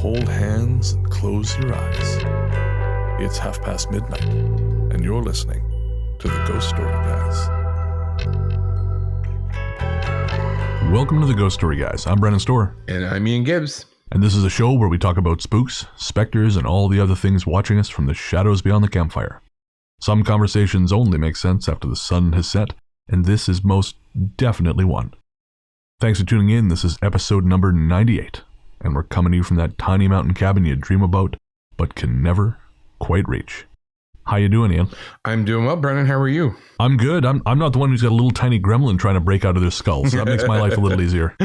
hold hands and close your eyes. It's midnight, and you're listening to the Ghost Story Guys. Welcome to the Ghost Story Guys. I'm Brennan Storr. And I'm Ian Gibbs. And this is a show where we talk about spooks, specters, and all the other things watching us from the shadows beyond the campfire. Some conversations only make sense after the sun has set, and this is most definitely one. Thanks for tuning in. This is episode number 98, and we're coming to you from that tiny mountain cabin you dream about, but can never quite reach. How you doing, Ian? I'm doing well, Brennan. How are you? I'm good. I'm not the one who's got a little tiny gremlin trying to break out of their skull, so that makes my life a little easier.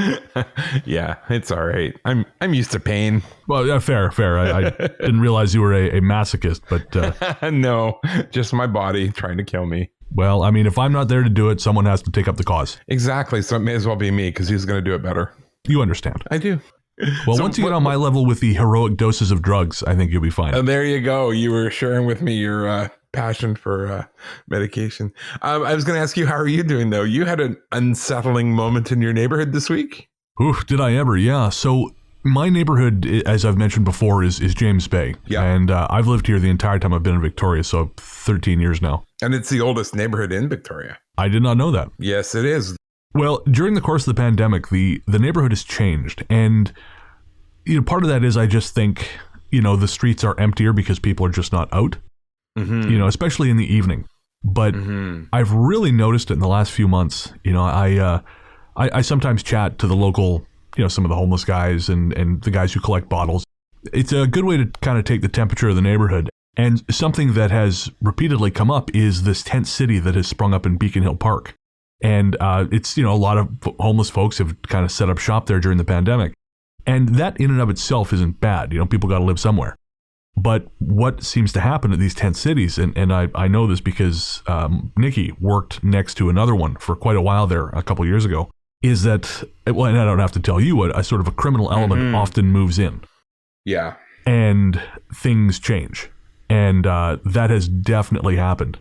Yeah, it's all right. I'm used to pain. Well, yeah, fair. I didn't realize you were a masochist, but... No, just my body trying to kill me. Well, I mean, if I'm not there to do it, someone has to take up the cause. Exactly, so it may as well be me, because he's going to do it better. You understand. I do. Well, once you get on my level with the heroic doses of drugs, I think you'll be fine. There you go. You were sharing with me your passion for medication. I was going to ask you, how are you doing, though? You had an unsettling moment in your neighborhood this week? Oof, did I ever? Yeah. So my neighborhood, as I've mentioned before, is James Bay. Yeah. And I've lived here the entire time I've been in Victoria, so 13 years now. And it's the oldest neighborhood in Victoria. I did not know that. Yes, it is. Well, during the course of the pandemic, the neighborhood has changed. And, part of that is I just think, the streets are emptier because people are just not out, especially in the evening. But I've really noticed it in the last few months. I sometimes chat to the local, some of the homeless guys and the guys who collect bottles. It's a good way to kind of take the temperature of the neighborhood. And something that has repeatedly come up is this tent city that has sprung up in Beacon Hill Park. And it's, a lot of homeless folks have kind of set up shop there during the pandemic. And that in and of itself isn't bad. People got to live somewhere. But what seems to happen at these tent cities, and I know this because Nikki worked next to another one for quite a while there a couple years ago, is that, well, and I don't have to tell you, a sort of a criminal element often moves in. Yeah. And things change. And that has definitely happened.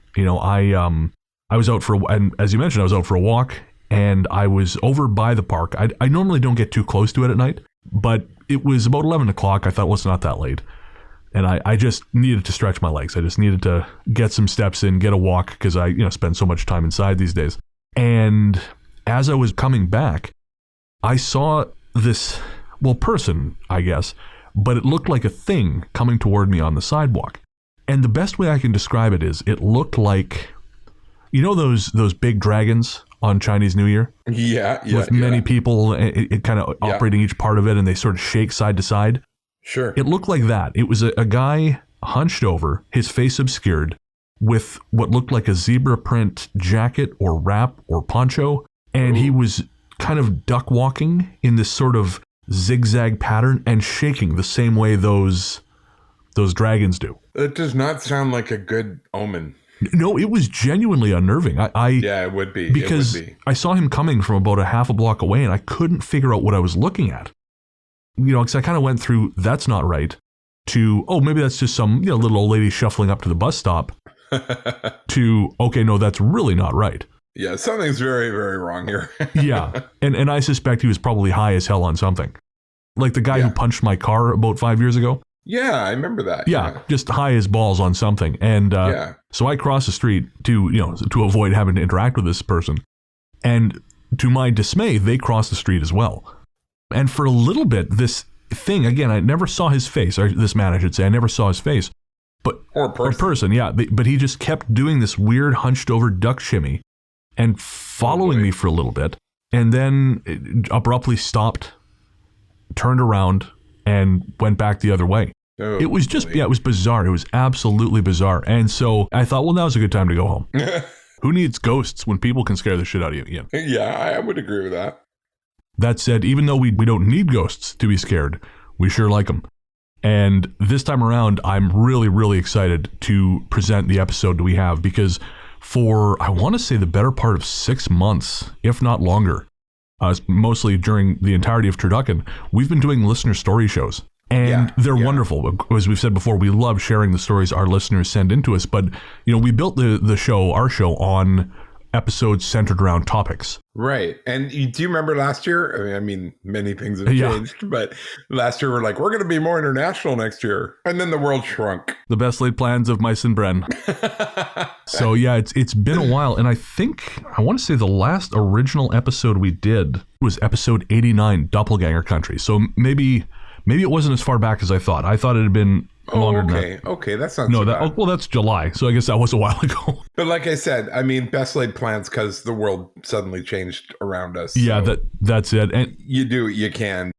I was out and as you mentioned, I was out for a walk, and I was over by the park. I normally don't get too close to it at night, but it was about 11 o'clock. I thought, well, it's not that late. And I just needed to stretch my legs. I just needed to get some steps in, get a walk, because I spend so much time inside these days. And as I was coming back, I saw this, person, I guess, but it looked like a thing coming toward me on the sidewalk. And the best way I can describe it is it looked like, those big dragons on Chinese New Year? Yeah. With many people it kind of operating each part of it, and they sort of shake side to side. Sure. It looked like that. It was a guy hunched over, his face obscured, with what looked like a zebra print jacket or wrap or poncho, and he was kind of duck walking in this sort of zigzag pattern and shaking the same way those dragons do. It does not sound like a good omen. No, it was genuinely unnerving. Yeah, it would be. Because I saw him coming from about a half a block away, and I couldn't figure out what I was looking at. Because I kind of went through, that's not right, to, maybe that's just some little old lady shuffling up to the bus stop, to, okay, no, that's really not right. Yeah, something's very, very wrong here. Yeah, and I suspect he was probably high as hell on something. Like the guy who punched my car about 5 years ago. Yeah, I remember that. Yeah, just high as balls on something. And so I crossed the street to avoid having to interact with this person. And to my dismay, they crossed the street as well. And for a little bit, this thing, again, I never saw his face, or this man, I should say, I never saw his face. Or a person, yeah. But he just kept doing this weird hunched over duck shimmy and following me for a little bit. And then it abruptly stopped, turned around, and went back the other way. Oh, it was just, it was bizarre. It was absolutely bizarre. And so I thought, well, now's a good time to go home. Who needs ghosts when people can scare the shit out of you, Ian? Yeah, I would agree with that. That said, even though we don't need ghosts to be scared, we sure like them. And this time around, I'm really, really excited to present the episode that we have, because for, I want to say, the better part of 6 months, if not longer, mostly during the entirety of Turducken, we've been doing listener story shows. And they're wonderful. As we've said before, we love sharing the stories our listeners send into us. But, we built our show on episodes centered around topics. Right. And do you remember last year? I mean, many things have changed, but last year we're like, we're going to be more international next year. And then the world shrunk. The best laid plans of mice and Bren. So yeah, it's been a while. And I want to say the last original episode we did was episode 89, Doppelganger Country. So maybe it wasn't as far back as I thought. I thought it had been longer than that. Okay, that's not so bad. Well, that's July, so I guess that was a while ago. But like I said, I mean, best laid plans because the world suddenly changed around us. Yeah, so that's it. And you do what you can.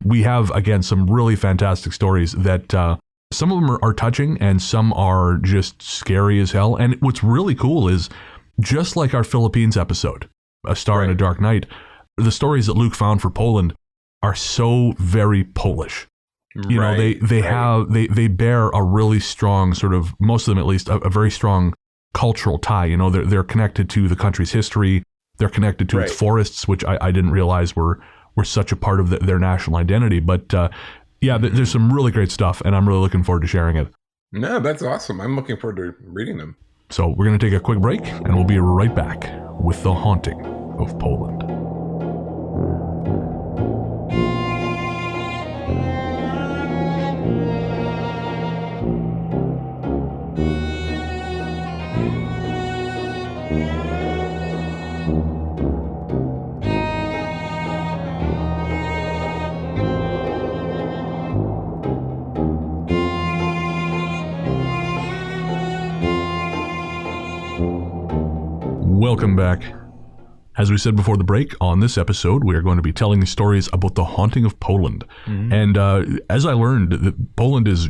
We have, again, some really fantastic stories that some of them are touching and some are just scary as hell. And what's really cool is, just like our Philippines episode, A Star in a Dark Night, the stories that Luke found for Poland are so very Polish. You know, they bear a really strong sort of, most of them at least, a very strong cultural tie. You know, they're connected to the country's history. They're connected to its forests, which I didn't realize were such a part of their national identity. But there's some really great stuff, and I'm really looking forward to sharing it. No, that's awesome. I'm looking forward to reading them. So we're going to take a quick break, and we'll be right back with The Haunting of Poland. Welcome back. As we said before the break, on this episode, we are going to be telling the stories about the haunting of Poland. Mm-hmm. And as I learned, Poland is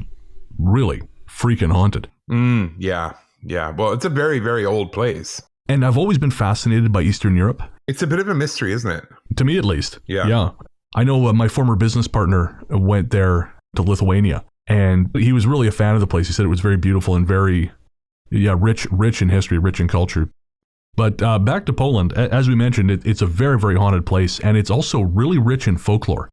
really freaking haunted. Yeah. Well, it's a very, very old place. And I've always been fascinated by Eastern Europe. It's a bit of a mystery, isn't it? To me, at least. Yeah. I know my former business partner went there to Lithuania, and he was really a fan of the place. He said it was very beautiful and very, rich in history, rich in culture. But back to Poland, as we mentioned, it's a very, very haunted place, and it's also really rich in folklore.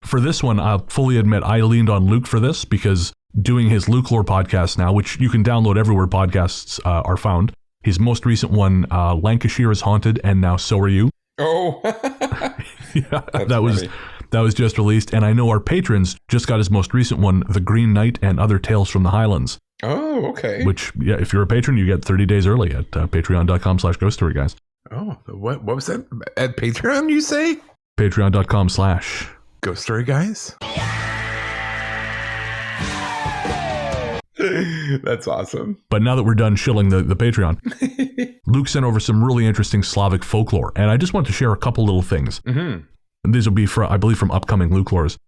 For this one, I'll fully admit I leaned on Luke for this, because doing his Luke-lore podcast now, which you can download everywhere podcasts are found, his most recent one, Lancashire is Haunted, and now so are you. Oh, that was just released, and I know our patrons just got his most recent one, The Green Knight and Other Tales from the Highlands. Oh, okay. Which, if you're a patron, you get 30 days early at patreon.com/ghoststoryguys. Oh, what was that? At Patreon, you say? Patreon.com/ghoststoryguys. That's awesome. But now that we're done shilling the Patreon, Luke sent over some really interesting Slavic folklore, and I just want to share a couple little things. Mm-hmm. And these will be, I believe, from upcoming Luke lores.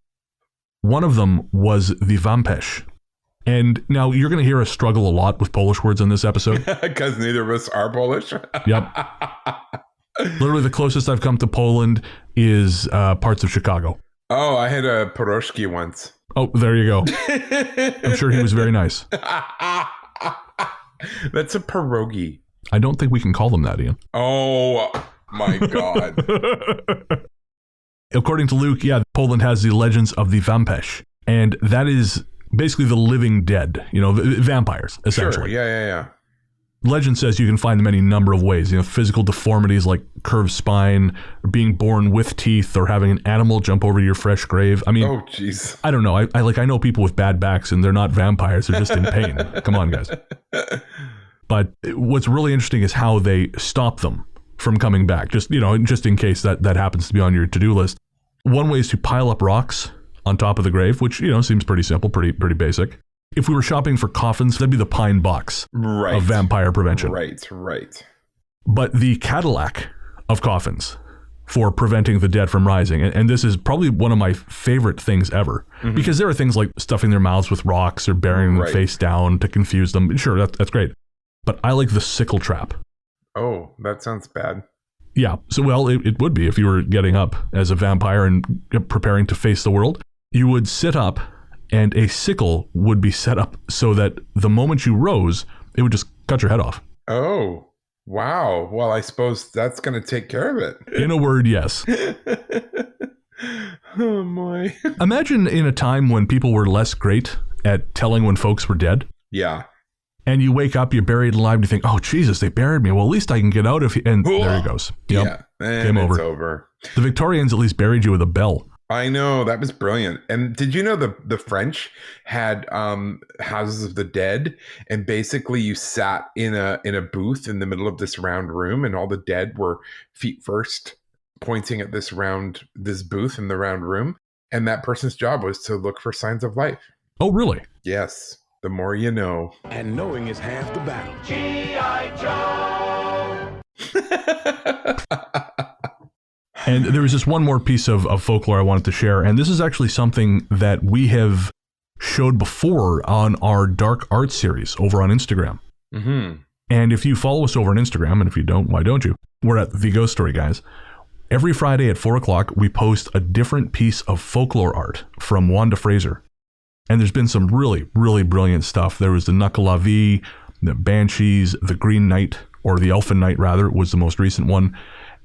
One of them was the Vampesh. And now you're going to hear us struggle a lot with Polish words in this episode. Because neither of us are Polish. Yep. Literally the closest I've come to Poland is parts of Chicago. Oh, I had a pierogi once. Oh, there you go. I'm sure he was very nice. That's a pierogi. I don't think we can call them that, Ian. Oh, my God. According to Luke, Poland has the legends of the Vampesh. And that is basically the living dead, vampires, essentially. Sure, yeah. Legend says you can find them any number of ways, physical deformities like curved spine, or being born with teeth, or having an animal jump over your fresh grave. I mean, oh, jeez. I don't know. I know people with bad backs, and they're not vampires. They're just in pain. Come on, guys. But what's really interesting is how they stop them from coming back, just in case that happens to be on your to-do list. One way is to pile up rocks on top of the grave, which, seems pretty simple, pretty basic. If we were shopping for coffins, that'd be the pine box of vampire prevention. Right. But the Cadillac of coffins for preventing the dead from rising, and this is probably one of my favorite things ever, because there are things like stuffing their mouths with rocks or burying them face down to confuse them. Sure, that's great. But I like the sickle trap. Oh, that sounds bad. Yeah, so it would be if you were getting up as a vampire and preparing to face the world. You would sit up, and a sickle would be set up so that the moment you rose, it would just cut your head off. Oh, wow. Well, I suppose that's going to take care of it. In a word, yes. Oh, my. Imagine in a time when people were less great at telling when folks were dead. Yeah. And you wake up, you're buried alive, and you think, oh, Jesus, they buried me. Well, at least I can get out of here. And there he goes. Yep. Yeah. And Game it's over. over. The Victorians at least buried you with a bell. I know, that was brilliant. And did you know the French had houses of the dead, and basically you sat in a booth in the middle of this round room, and all the dead were feet first pointing at this booth in the round room, and that person's job was to look for signs of life. Oh, really? Yes. The more you know. And knowing is half the battle. G.I. Joe! And there was just one more piece of folklore I wanted to share, and this is actually something that we have showed before on our Dark Art series over on Instagram. Mm-hmm. And if you follow us over on Instagram, and if you don't, why don't you? We're at The Ghost Story Guys. Every Friday at 4 o'clock, we post a different piece of folklore art from Wanda Fraser. And there's been some really, really brilliant stuff. There was the Nuckalavee, the Banshees, the Green Knight, or the Elfin Knight, rather, was the most recent one.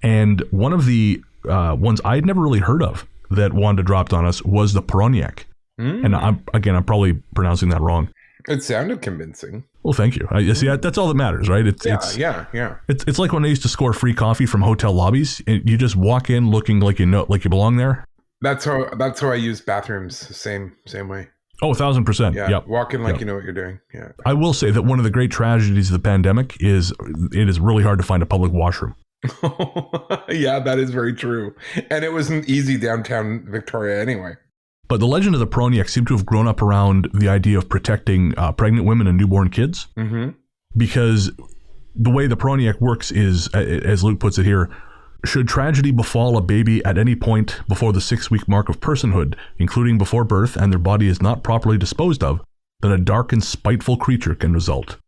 And one of the ones I'd never really heard of that Wanda dropped on us was the Poroniak. And I'm probably pronouncing that wrong. It sounded convincing. Well, thank you. See, that's all that matters, right? Yeah. It's like when I used to score free coffee from hotel lobbies. You just walk in looking like you belong there. That's how I use bathrooms. Same way. Oh, 1,000%. Yeah. Yep. Walk in like you know what you're doing. Yeah. I will say that one of the great tragedies of the pandemic is it is really hard to find a public washroom. Yeah, that is very true. And it wasn't easy downtown Victoria anyway. But the legend of the Poroniak seemed to have grown up around the idea of protecting pregnant women and newborn kids. Mm-hmm. Because the way the Poroniak works is, as Luke puts it here, should tragedy befall a baby at any point before the 6-week mark of personhood, including before birth, and their body is not properly disposed of, then a dark and spiteful creature can result.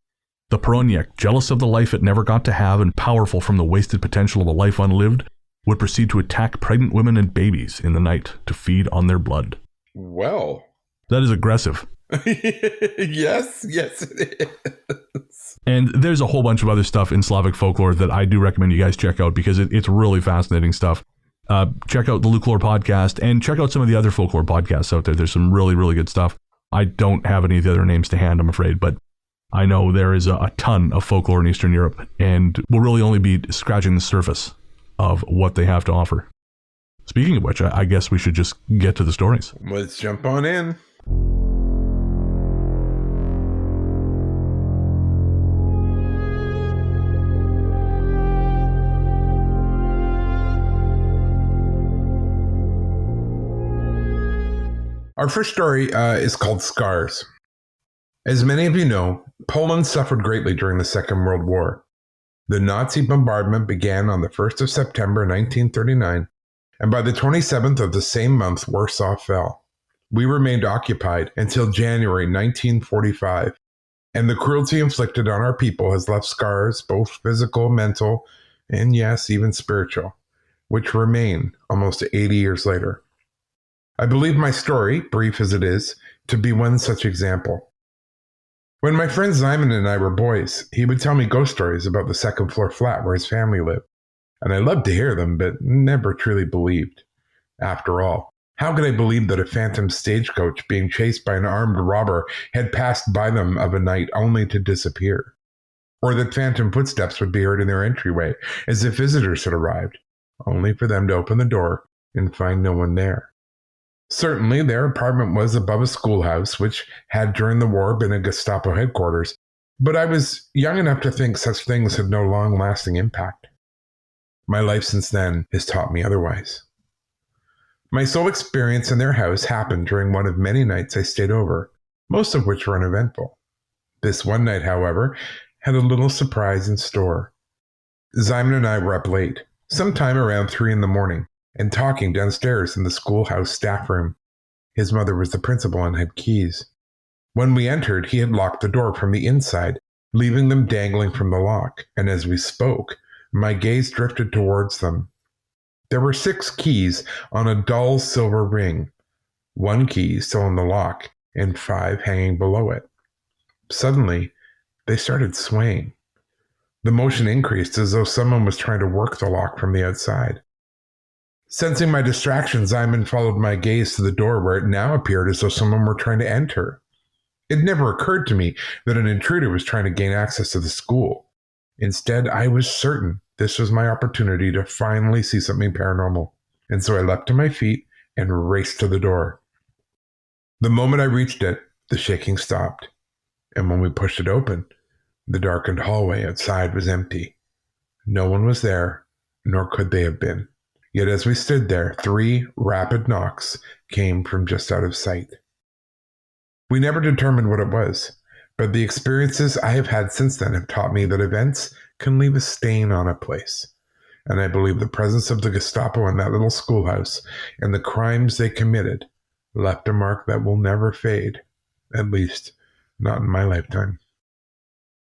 The Poroniak, jealous of the life it never got to have and powerful from the wasted potential of a life unlived, would proceed to attack pregnant women and babies in the night to feed on their blood. Well. That is aggressive. Yes, it is. And there's a whole bunch of other stuff in Slavic folklore that I do recommend you guys check out because it's really fascinating stuff. Check out the Lukelore podcast and check out some of the other folklore podcasts out there. There's some really, really good stuff. I don't have any of the other names to hand, I'm afraid, but I know there is a ton of folklore in Eastern Europe, and we'll really only be scratching the surface of what they have to offer. Speaking of which, I guess we should just get to the stories. Let's jump on in. Our first story is called Scars. As many of you know, Poland suffered greatly during the Second World War. The Nazi bombardment began on the 1st of September 1939, and by the 27th of the same month, Warsaw fell. We remained occupied until January 1945, and the cruelty inflicted on our people has left scars, both physical, mental, and yes, even spiritual, which remain almost 80 years later. I believe my story, brief as it is, to be one such example. When my friend Simon and I were boys, he would tell me ghost stories about the second floor flat where his family lived, and I loved to hear them, but never truly believed. After all, how could I believe that a phantom stagecoach being chased by an armed robber had passed by them of a night only to disappear? Or that phantom footsteps would be heard in their entryway as if visitors had arrived, only for them to open the door and find no one there? Certainly, their apartment was above a schoolhouse, which had during the war been a Gestapo headquarters, but I was young enough to think such things had no long-lasting impact. My life since then has taught me otherwise. My sole experience in their house happened during one of many nights I stayed over, most of which were uneventful. This one night, however, had a little surprise in store. Simon and I were up late, sometime around 3 a.m, and talking downstairs in the schoolhouse staff room. His mother was the principal and had keys. When we entered, he had locked the door from the inside, leaving them dangling from the lock, and as we spoke, my gaze drifted towards them. There were 6 keys on a dull silver ring, 1 key still in the lock, and 5 hanging below it. Suddenly, they started swaying. The motion increased as though someone was trying to work the lock from the outside. Sensing my distraction, Simon followed my gaze to the door where it now appeared as though someone were trying to enter. It never occurred to me that an intruder was trying to gain access to the school. Instead, I was certain this was my opportunity to finally see something paranormal. And so I leapt to my feet and raced to the door. The moment I reached it, the shaking stopped. And when we pushed it open, the darkened hallway outside was empty. No one was there, nor could they have been. Yet as we stood there, 3 rapid knocks came from just out of sight. We never determined what it was, but the experiences I have had since then have taught me that events can leave a stain on a place. And I believe the presence of the Gestapo in that little schoolhouse and the crimes they committed left a mark that will never fade, at least not in my lifetime.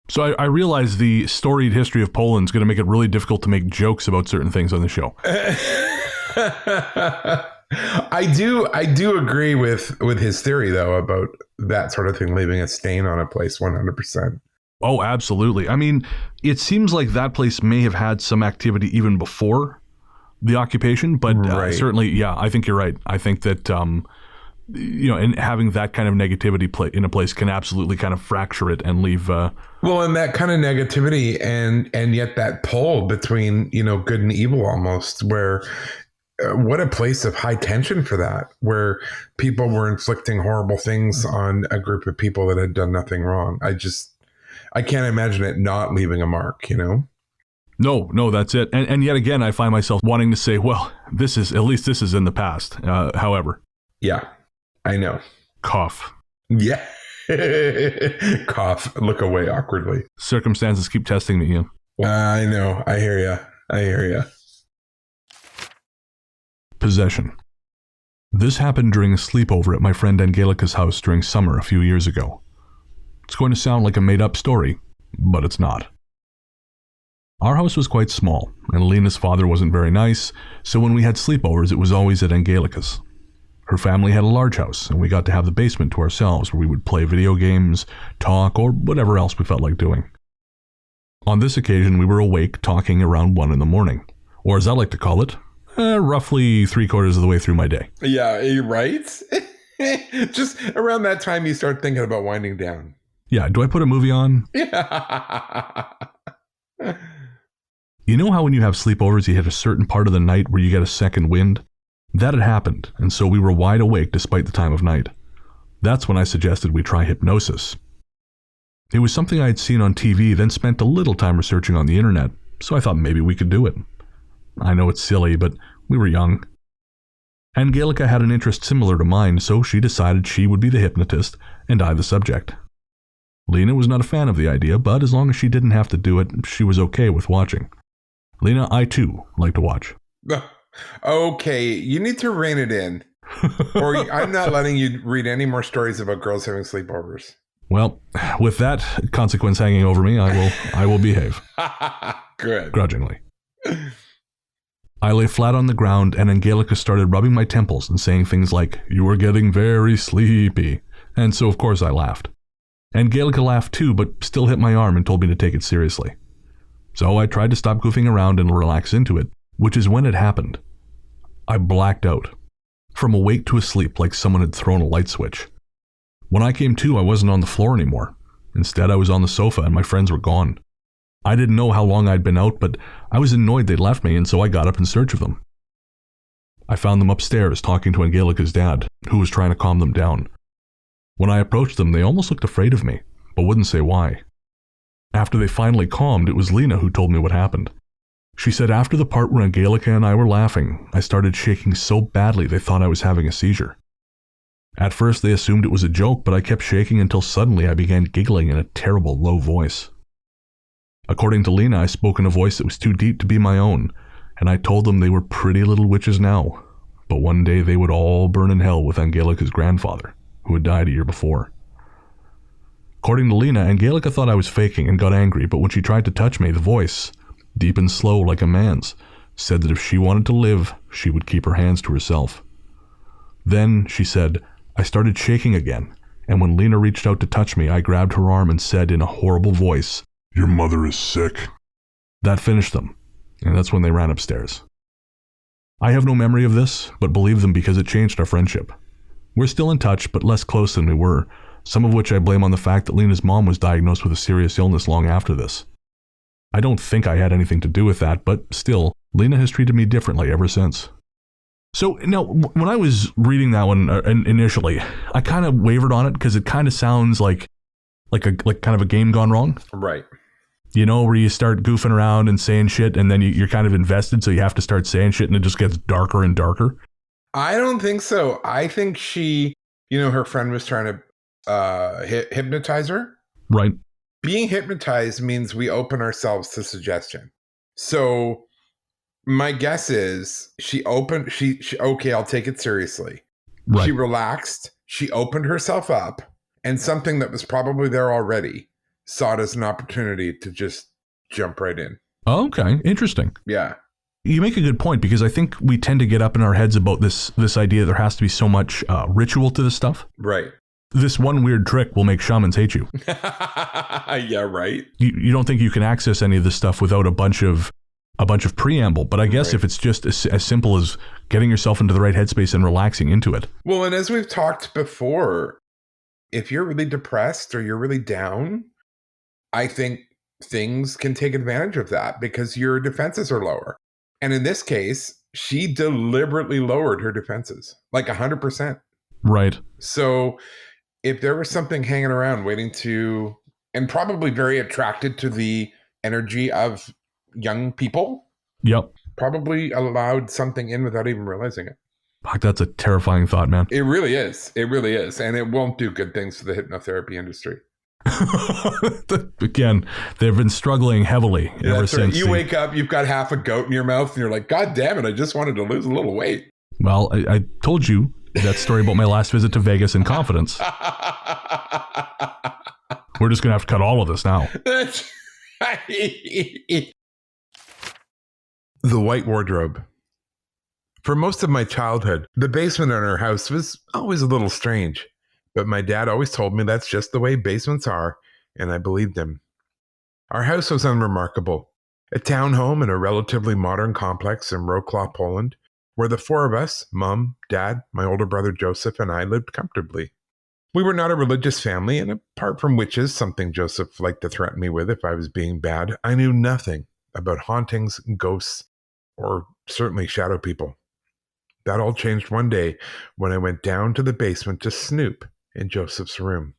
So I realize the storied history of Poland is going to make it really difficult to make jokes about certain things on the show. I do agree with his theory, though, about that sort of thing leaving a stain on a place 100%. Oh, absolutely. I mean, it seems like that place may have had some activity even before the occupation, but certainly, yeah, I think you're right. I think that, and having that kind of negativity in a place can absolutely kind of fracture it and leave... Well, and that kind of negativity and yet that pull between, good and evil almost, where... what a place of high tension for that, where people were inflicting horrible things on a group of people that had done nothing wrong. I can't imagine it not leaving a mark, No, that's it. And yet again, I find myself wanting to say, well, at least this is in the past. However. Yeah, I know. Cough. Yeah. Cough. Look away awkwardly. Circumstances keep testing me, Ian. I know. I hear you. Possession. This happened during a sleepover at my friend Angelica's house during summer a few years ago. It's going to sound like a made-up story, but it's not. Our house was quite small, and Lena's father wasn't very nice, so when we had sleepovers, it was always at Angelica's. Her family had a large house, and we got to have the basement to ourselves where we would play video games, talk, or whatever else we felt like doing. On this occasion, we were awake talking around 1 a.m, or as I like to call it, roughly 3/4 of the way through my day. Yeah, you're right. Just around that time, you start thinking about winding down. Yeah, do I put a movie on? You know how when you have sleepovers, you hit a certain part of the night where you get a second wind? That had happened, and so we were wide awake despite the time of night. That's when I suggested we try hypnosis. It was something I had seen on TV, then spent a little time researching on the internet, so I thought maybe we could do it. I know it's silly, but we were young. Angelica had an interest similar to mine, so she decided she would be the hypnotist and I the subject. Lena was not a fan of the idea, but as long as she didn't have to do it, she was okay with watching. Lena, I too like to watch. Okay, you need to rein it in. Or I'm not letting you read any more stories about girls having sleepovers. Well, with that consequence hanging over me, I will behave. Good. Grudgingly. I lay flat on the ground, and Angelica started rubbing my temples and saying things like, "You are getting very sleepy." And so, of course, I laughed. Angelica laughed too, but still hit my arm and told me to take it seriously. So I tried to stop goofing around and relax into it, which is when it happened. I blacked out. From awake to asleep like someone had thrown a light switch. When I came to, I wasn't on the floor anymore. Instead, I was on the sofa and my friends were gone. I didn't know how long I'd been out, but I was annoyed they'd left me, and so I got up in search of them. I found them upstairs talking to Angelica's dad, who was trying to calm them down. When I approached them, they almost looked afraid of me, but wouldn't say why. After they finally calmed, it was Lena who told me what happened. She said after the part where Angelica and I were laughing, I started shaking so badly they thought I was having a seizure. At first they assumed it was a joke, but I kept shaking until suddenly I began giggling in a terrible low voice. According to Lena, I spoke in a voice that was too deep to be my own, and I told them they were pretty little witches now, but one day they would all burn in hell with Angelica's grandfather, who had died a year before. According to Lena, Angelica thought I was faking and got angry, but when she tried to touch me, the voice, deep and slow like a man's, said that if she wanted to live, she would keep her hands to herself. Then, she said, I started shaking again, and when Lena reached out to touch me, I grabbed her arm and said in a horrible voice, "Your mother is sick." That finished them, and that's when they ran upstairs. I have no memory of this, but believe them because it changed our friendship. We're still in touch, but less close than we were, some of which I blame on the fact that Lena's mom was diagnosed with a serious illness long after this. I don't think I had anything to do with that, but still, Lena has treated me differently ever since. So now, when I was reading that one initially, I kind of wavered on it because it kind of sounds like kind of a game gone wrong. Right. You know, where you start goofing around and saying shit, and then you're kind of invested, so you have to start saying shit, and it just gets darker and darker. I don't think so. I think she, her friend was trying to hypnotize her. Right. Being hypnotized means we open ourselves to suggestion. So my guess is she okay, I'll take it seriously. Right. She relaxed. She opened herself up, and something that was probably there already saw it as an opportunity to just jump right in. Oh, okay. Interesting. Yeah. You make a good point, because I think we tend to get up in our heads about this idea there has to be so much ritual to this stuff. Right. This one weird trick will make shamans hate you. Yeah, right. You don't think you can access any of this stuff without a bunch of preamble, but I guess if it's just as simple as getting yourself into the right headspace and relaxing into it. Well, and as we've talked before, if you're really depressed or you're really down, I think things can take advantage of that because your defenses are lower. And in this case, she deliberately lowered her defenses, like 100%. Right. So if there was something hanging around waiting to, and probably very attracted to the energy of young people. Yep. Probably allowed something in without even realizing it. Fuck, that's a terrifying thought, man. It really is. It really is. And it won't do good things for the hypnotherapy industry. Again, they've been struggling heavily ever since. Right. You wake up, you've got half a goat in your mouth, and you're like, God damn it, I just wanted to lose a little weight. Well, I told you that story about my last visit to Vegas in confidence. We're just going to have to cut all of this now. The white wardrobe. For most of my childhood, the basement in our house was always a little strange. But my dad always told me that's just the way basements are, and I believed him. Our house was unremarkable. A townhome in a relatively modern complex in Wrocław, Poland, where the four of us, Mom, Dad, my older brother Joseph, and I lived comfortably. We were not a religious family, and apart from witches, something Joseph liked to threaten me with if I was being bad, I knew nothing about hauntings, ghosts, or certainly shadow people. That all changed one day when I went down to the basement to snoop in Joseph's room.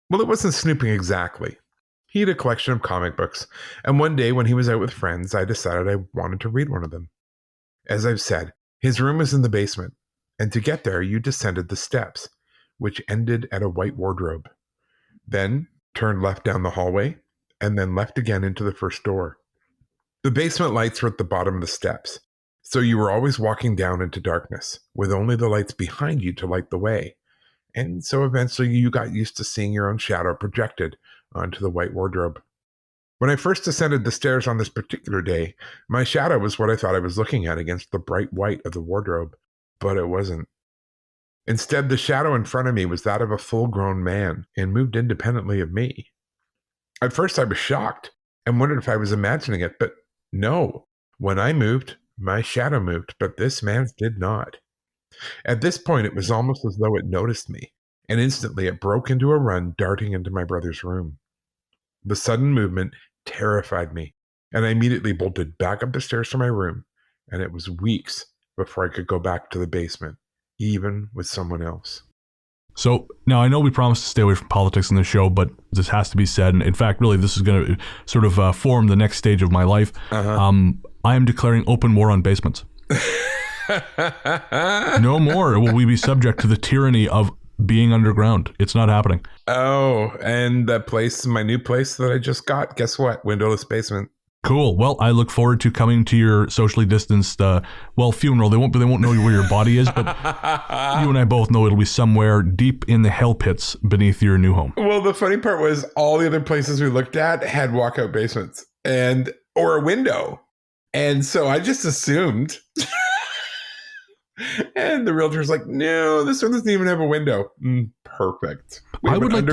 Well, it wasn't snooping exactly. He had a collection of comic books, and one day when he was out with friends, I decided I wanted to read one of them. As I've said, his room was in the basement, and to get there, you descended the steps, which ended at a white wardrobe. Then turned left down the hallway, and then left again into the first door. The basement lights were at the bottom of the steps, so you were always walking down into darkness, with only the lights behind you to light the way. And so eventually you got used to seeing your own shadow projected onto the white wardrobe. When I first descended the stairs on this particular day, my shadow was what I thought I was looking at against the bright white of the wardrobe, but it wasn't. Instead, the shadow in front of me was that of a full-grown man and moved independently of me. At first I was shocked and wondered if I was imagining it, but no. When I moved, my shadow moved, but this man's did not. At this point, it was almost as though it noticed me, and instantly it broke into a run, darting into my brother's room. The sudden movement terrified me, and I immediately bolted back up the stairs to my room, and it was weeks before I could go back to the basement, even with someone else. So now I know we promised to stay away from politics in the show, but this has to be said. And in fact, really, this is going to sort of form the next stage of my life. I am declaring open war on basements. No more will we be subject to the tyranny of being underground. It's not happening. Oh, and that place, my new place that I just got, guess what? Windowless basement. Cool. Well, I look forward to coming to your socially distanced, funeral. They won't know where your body is, but you and I both know it'll be somewhere deep in the hell pits beneath your new home. Well, the funny part was all the other places we looked at had walkout basements or a window. And so I just assumed. And the realtor's like, no, this one doesn't even have a window. Perfect. I would like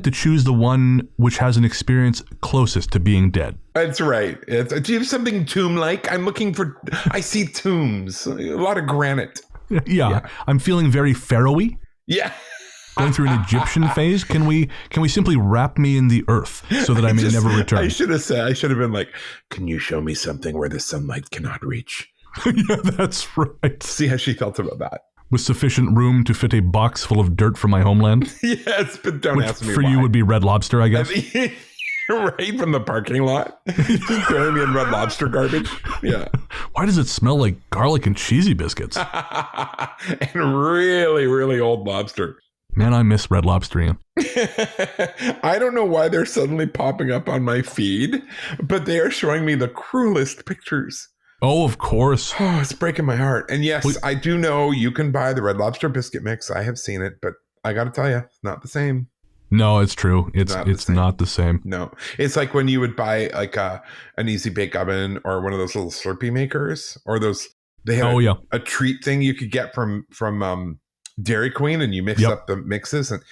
to choose the one which has an experience closest to being dead. That's right. Do you have something tomb-like? I see tombs, a lot of granite. Yeah. I'm feeling very Pharaoh-y. Yeah. going through an Egyptian phase? Can we simply wrap me in the earth so that I may never return? I should have been like, can you show me something where the sunlight cannot reach? Yeah, that's right. See how she felt about that. With sufficient room to fit a box full of dirt from my homeland. Yes, but don't ask me for why. you would be Red Lobster, I guess. Right from the parking lot. Just bury me in Red Lobster garbage. Yeah. Why does it smell like garlic and cheesy biscuits? And really, really old lobster. Man, I miss Red Lobster, Ian. I don't know why they're suddenly popping up on my feed, but they are showing me the cruelest pictures. Oh, of course. Oh, it's breaking my heart. And yes, I do know you can buy the Red Lobster biscuit mix. I have seen it, but I got to tell you, it's not the same. No, it's true. It's not the same. No, it's like when you would buy like an Easy Bake Oven or one of those little Slurpee makers, or those. They had a treat thing you could get from Dairy Queen, and you mix up the mixes. And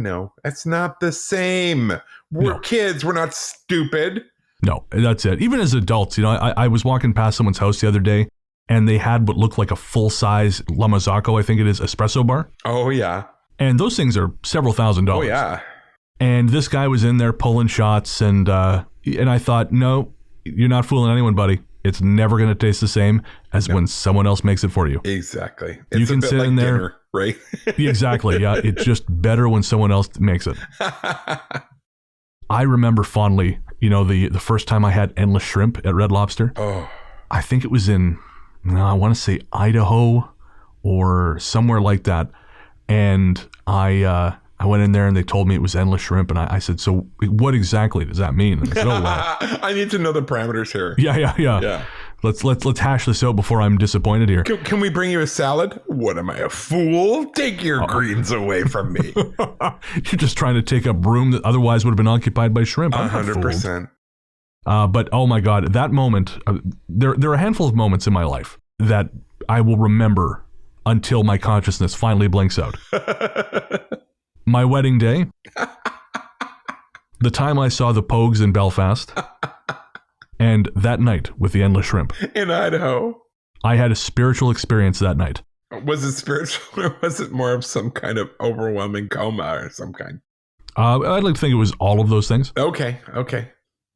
no, it's not the same. We're kids. We're not stupid. No, that's it. Even as adults, I was walking past someone's house the other day, and they had what looked like a full-size La Mazzocco, I think it is, espresso bar. Oh, yeah. And those things are several $1,000s. Oh, yeah. And this guy was in there pulling shots, and I thought, no, you're not fooling anyone, buddy. It's never going to taste the same as when someone else makes it for you. Exactly. You can sit in there. Dinner, right? Exactly. Yeah. It's just better when someone else makes it. I remember fondly, the first time I had endless shrimp at Red Lobster. Oh. I think it was in, I want to say Idaho or somewhere like that. And I went in there and they told me it was endless shrimp. And I said, so what exactly does that mean? And they said, oh, well. I need to know the parameters here. Yeah. Let's hash this out before I'm disappointed here. Can we bring you a salad? What am I, a fool? Take your greens away from me. You're just trying to take up room that otherwise would have been occupied by shrimp. 100%. But oh my God, that moment, there are a handful of moments in my life that I will remember until my consciousness finally blinks out. My wedding day, the time I saw the Pogues in Belfast, and that night with the endless shrimp. In Idaho. I had a spiritual experience that night. Was it spiritual or was it more of some kind of overwhelming coma or some kind? I'd like to think it was all of those things. Okay.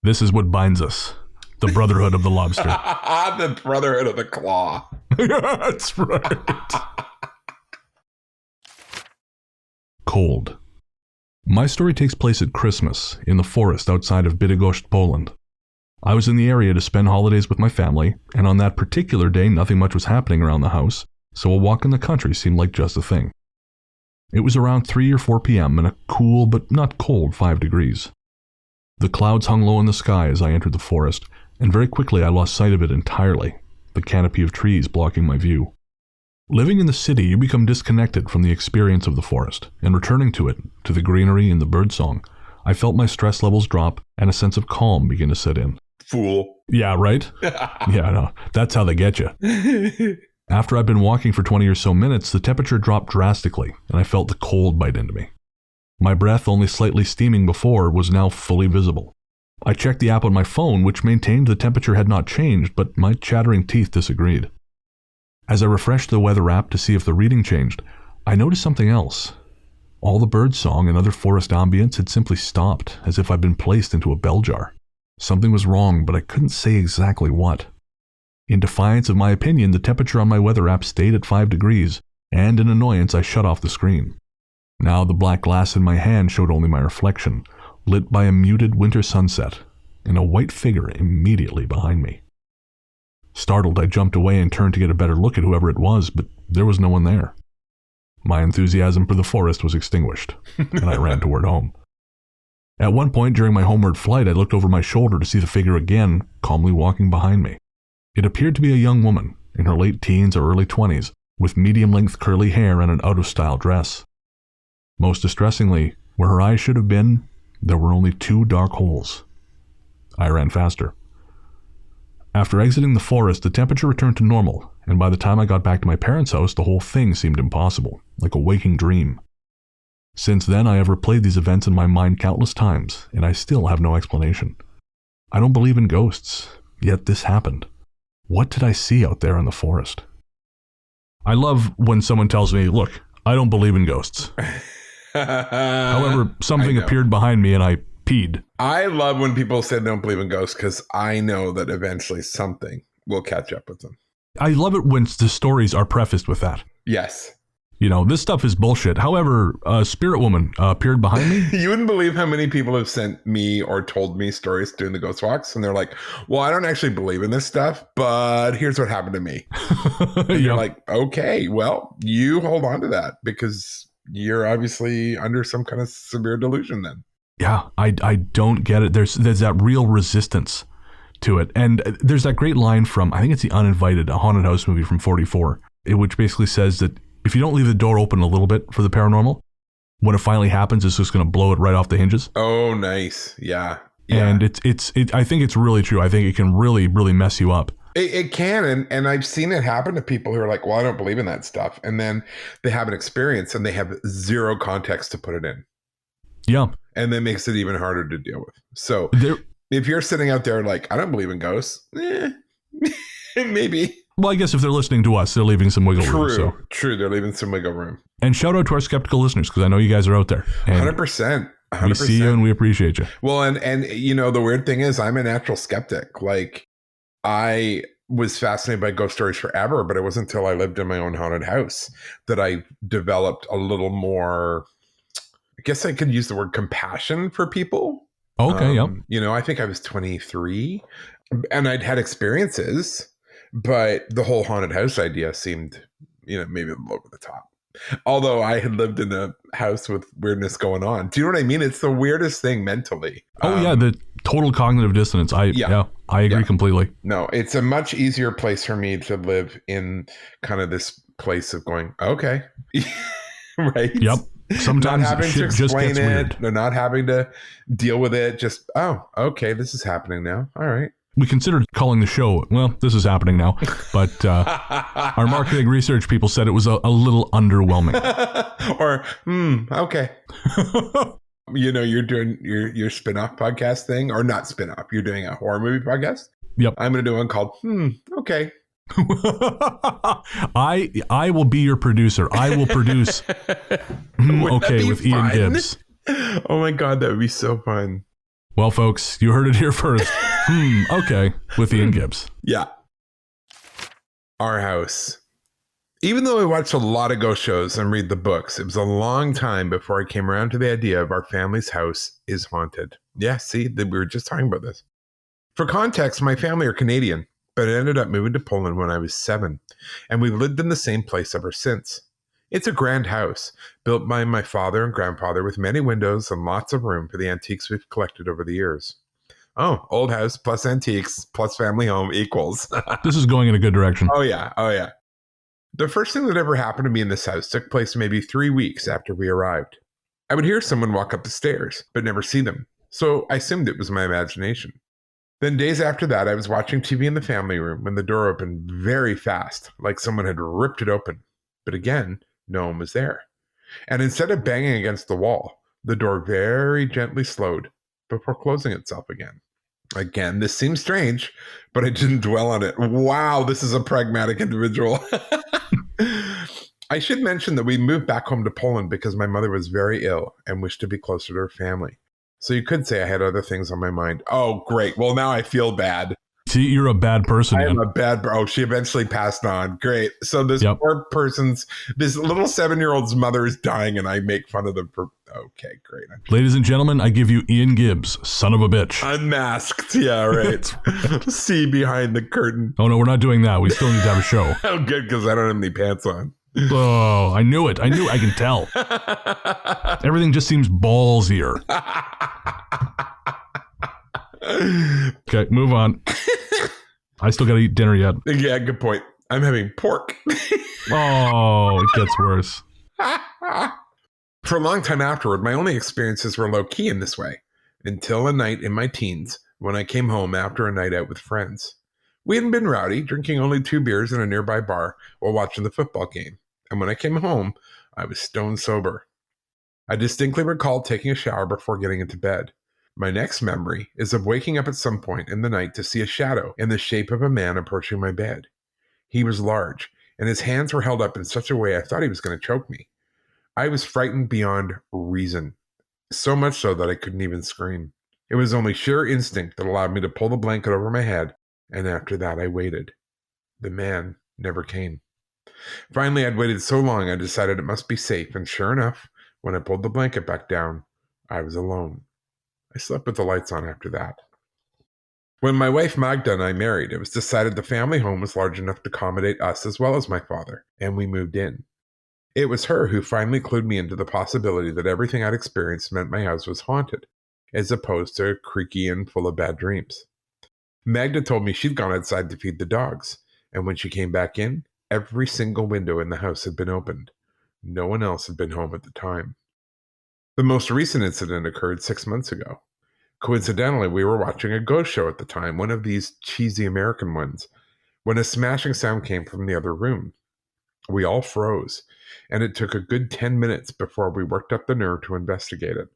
This is what binds us. The brotherhood of the lobster. The brotherhood of the claw. That's right. Cold. My story takes place at Christmas in the forest outside of Bydgoszcz, Poland. I was in the area to spend holidays with my family, and on that particular day nothing much was happening around the house, so a walk in the country seemed like just a thing. It was around 3 or 4 p.m. and a cool but not cold 5 degrees. The clouds hung low in the sky as I entered the forest, and very quickly I lost sight of it entirely, the canopy of trees blocking my view. Living in the city, you become disconnected from the experience of the forest, and returning to it, to the greenery and the birdsong, I felt my stress levels drop and a sense of calm begin to set in. Fool. Yeah, right? Yeah, no, that's how they get you. After I'd been walking for 20 or so minutes, the temperature dropped drastically, and I felt the cold bite into me. My breath, only slightly steaming before, was now fully visible. I checked the app on my phone, which maintained the temperature had not changed, but my chattering teeth disagreed. As I refreshed the weather app to see if the reading changed, I noticed something else. All the birdsong and other forest ambience had simply stopped, as if I'd been placed into a bell jar. Something was wrong, but I couldn't say exactly what. In defiance of my opinion, the temperature on my weather app stayed at 5 degrees, and in annoyance I shut off the screen. Now the black glass in my hand showed only my reflection, lit by a muted winter sunset, and a white figure immediately behind me. Startled, I jumped away and turned to get a better look at whoever it was, but there was no one there. My enthusiasm for the forest was extinguished, and I ran toward home. At one point during my homeward flight, I looked over my shoulder to see the figure again, calmly walking behind me. It appeared to be a young woman, in her late teens or early 20s, with medium-length curly hair and an out-of-style dress. Most distressingly, where her eyes should have been, there were only 2 dark holes. I ran faster. After exiting the forest, the temperature returned to normal, and by the time I got back to my parents' house, the whole thing seemed impossible, like a waking dream. Since then, I have replayed these events in my mind countless times, and I still have no explanation. I don't believe in ghosts, yet this happened. What did I see out there in the forest? I love when someone tells me, look, I don't believe in ghosts. However, something appeared behind me and I peed. I love when people say they don't believe in ghosts because I know that eventually something will catch up with them. I love it when the stories are prefaced with that. Yes. You know, this stuff is bullshit. However, a spirit woman appeared behind me. You wouldn't believe how many people have sent me or told me stories doing the ghost walks. And they're like, well, I don't actually believe in this stuff, but here's what happened to me. And you're like, okay, well, you hold on to that because you're obviously under some kind of severe delusion then. Yeah, I don't get it. There's that real resistance to it. And there's that great line from, I think it's The Uninvited, a haunted house movie from 1944, which basically says that if you don't leave the door open a little bit for the paranormal, when it finally happens, it's just going to blow it right off the hinges. Oh, nice. Yeah. And I think it's really true. I think it can really, really mess you up. It can. And I've seen it happen to people who are like, well, I don't believe in that stuff. And then they have an experience and they have zero context to put it in. Yeah. And that makes it even harder to deal with. So if you're sitting out there like, I don't believe in ghosts, maybe. Well, I guess if they're listening to us, they're leaving some wiggle room. So. True. They're leaving some wiggle room. And shout out to our skeptical listeners, because I know you guys are out there. 100%. We see you and we appreciate you. Well, and you know, the weird thing is I'm a natural skeptic. Like, I was fascinated by ghost stories forever, but it wasn't until I lived in my own haunted house that I developed a little more, I guess I could use the word compassion for people. Okay, yep. You know, I think I was 23 and I'd had experiences, but the whole haunted house idea seemed, you know, maybe a little over the top. Although I had lived in a house with weirdness going on. Do you know what I mean? It's the weirdest thing mentally. Oh, yeah. The total cognitive dissonance. I agree completely. No, it's a much easier place for me to live in kind of this place of going, okay. Right? Yep. Sometimes not having shit to explain just gets it. weird. No, not having to deal with it. Just, oh, okay, this is happening now. All right. We considered calling the show, well, this is happening now, but our marketing research people said it was a little underwhelming. Or, okay. You know, you're doing your spin-off podcast thing, or not spin-off, you're doing a horror movie podcast? Yep. I'm going to do one called, okay. I will be your producer. I will produce okay with Ian Gibbs. Oh my God, that would be so fun. Well, folks, you heard it here first. Okay, with Ian Gibbs. Yeah. Our house. Even though I watched a lot of ghost shows and read the books, it was a long time before I came around to the idea of our family's house is haunted. Yeah, see, we were just talking about this. For context, my family are Canadian, but I ended up moving to Poland when I was 7, and we've lived in the same place ever since. It's a grand house, built by my father and grandfather with many windows and lots of room for the antiques we've collected over the years. Oh, old house plus antiques plus family home equals. This is going in a good direction. Oh, yeah. The first thing that ever happened to me in this house took place maybe 3 weeks after we arrived. I would hear someone walk up the stairs, but never see them, so I assumed it was my imagination. Then days after that, I was watching TV in the family room when the door opened very fast, like someone had ripped it open. But again, no one was there. And instead of banging against the wall, the door very gently slowed before closing itself again. Again, this seems strange, but I didn't dwell on it. Wow, this is a pragmatic individual. I should mention that we moved back home to Poland because my mother was very ill and wished to be closer to her family. So you could say I had other things on my mind. Oh, great. Well, now I feel bad. See, you're a bad person. I am a bad... Oh, she eventually passed on. Great. So this poor person's... This little 7-year-old's mother is dying and I make fun of them for... Okay, great. Ladies and gentlemen, I give you Ian Gibbs, son of a bitch. Unmasked. Yeah, right. See behind the curtain. Oh, no, we're not doing that. We still need to have a show. Oh, good, because I don't have any pants on. Oh, I knew it. I can tell. Everything just seems ballsier. Okay, move on. I still got to eat dinner yet. Yeah, good point. I'm having pork. Oh, it gets worse. For a long time afterward, my only experiences were low-key in this way, until a night in my teens when I came home after a night out with friends. We hadn't been rowdy, drinking only 2 beers in a nearby bar while watching the football game. And when I came home, I was stone sober. I distinctly recall taking a shower before getting into bed. My next memory is of waking up at some point in the night to see a shadow in the shape of a man approaching my bed. He was large, and his hands were held up in such a way I thought he was going to choke me. I was frightened beyond reason, so much so that I couldn't even scream. It was only sheer instinct that allowed me to pull the blanket over my head, and after that I waited. The man never came. Finally, I'd waited so long I decided it must be safe, and sure enough, when I pulled the blanket back down, I was alone. I slept with the lights on after that. When my wife Magda and I married, it was decided the family home was large enough to accommodate us as well as my father, and we moved in. It was her who finally clued me into the possibility that everything I'd experienced meant my house was haunted, as opposed to creaky and full of bad dreams. Magda told me she'd gone outside to feed the dogs, and when she came back in, every single window in the house had been opened. No one else had been home at the time. The most recent incident occurred 6 months ago. Coincidentally, we were watching a ghost show at the time, one of these cheesy American ones, when a smashing sound came from the other room. We all froze, and it took a good 10 minutes before we worked up the nerve to investigate it.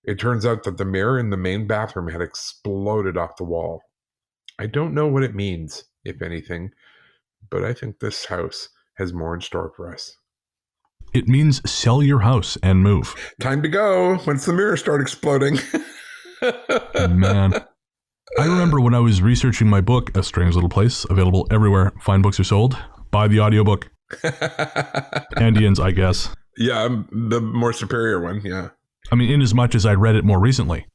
It turns out that the mirror in the main bathroom had exploded off the wall. I don't know what it means, if anything, but I think this house has more in store for us. It means sell your house and move. Time to go once the mirrors start exploding. Man. I remember when I was researching my book, A Strange Little Place, available everywhere fine books are sold. Buy the audiobook. Andeans, I guess. Yeah, the more superior one, yeah. I mean, in as much as I read it more recently.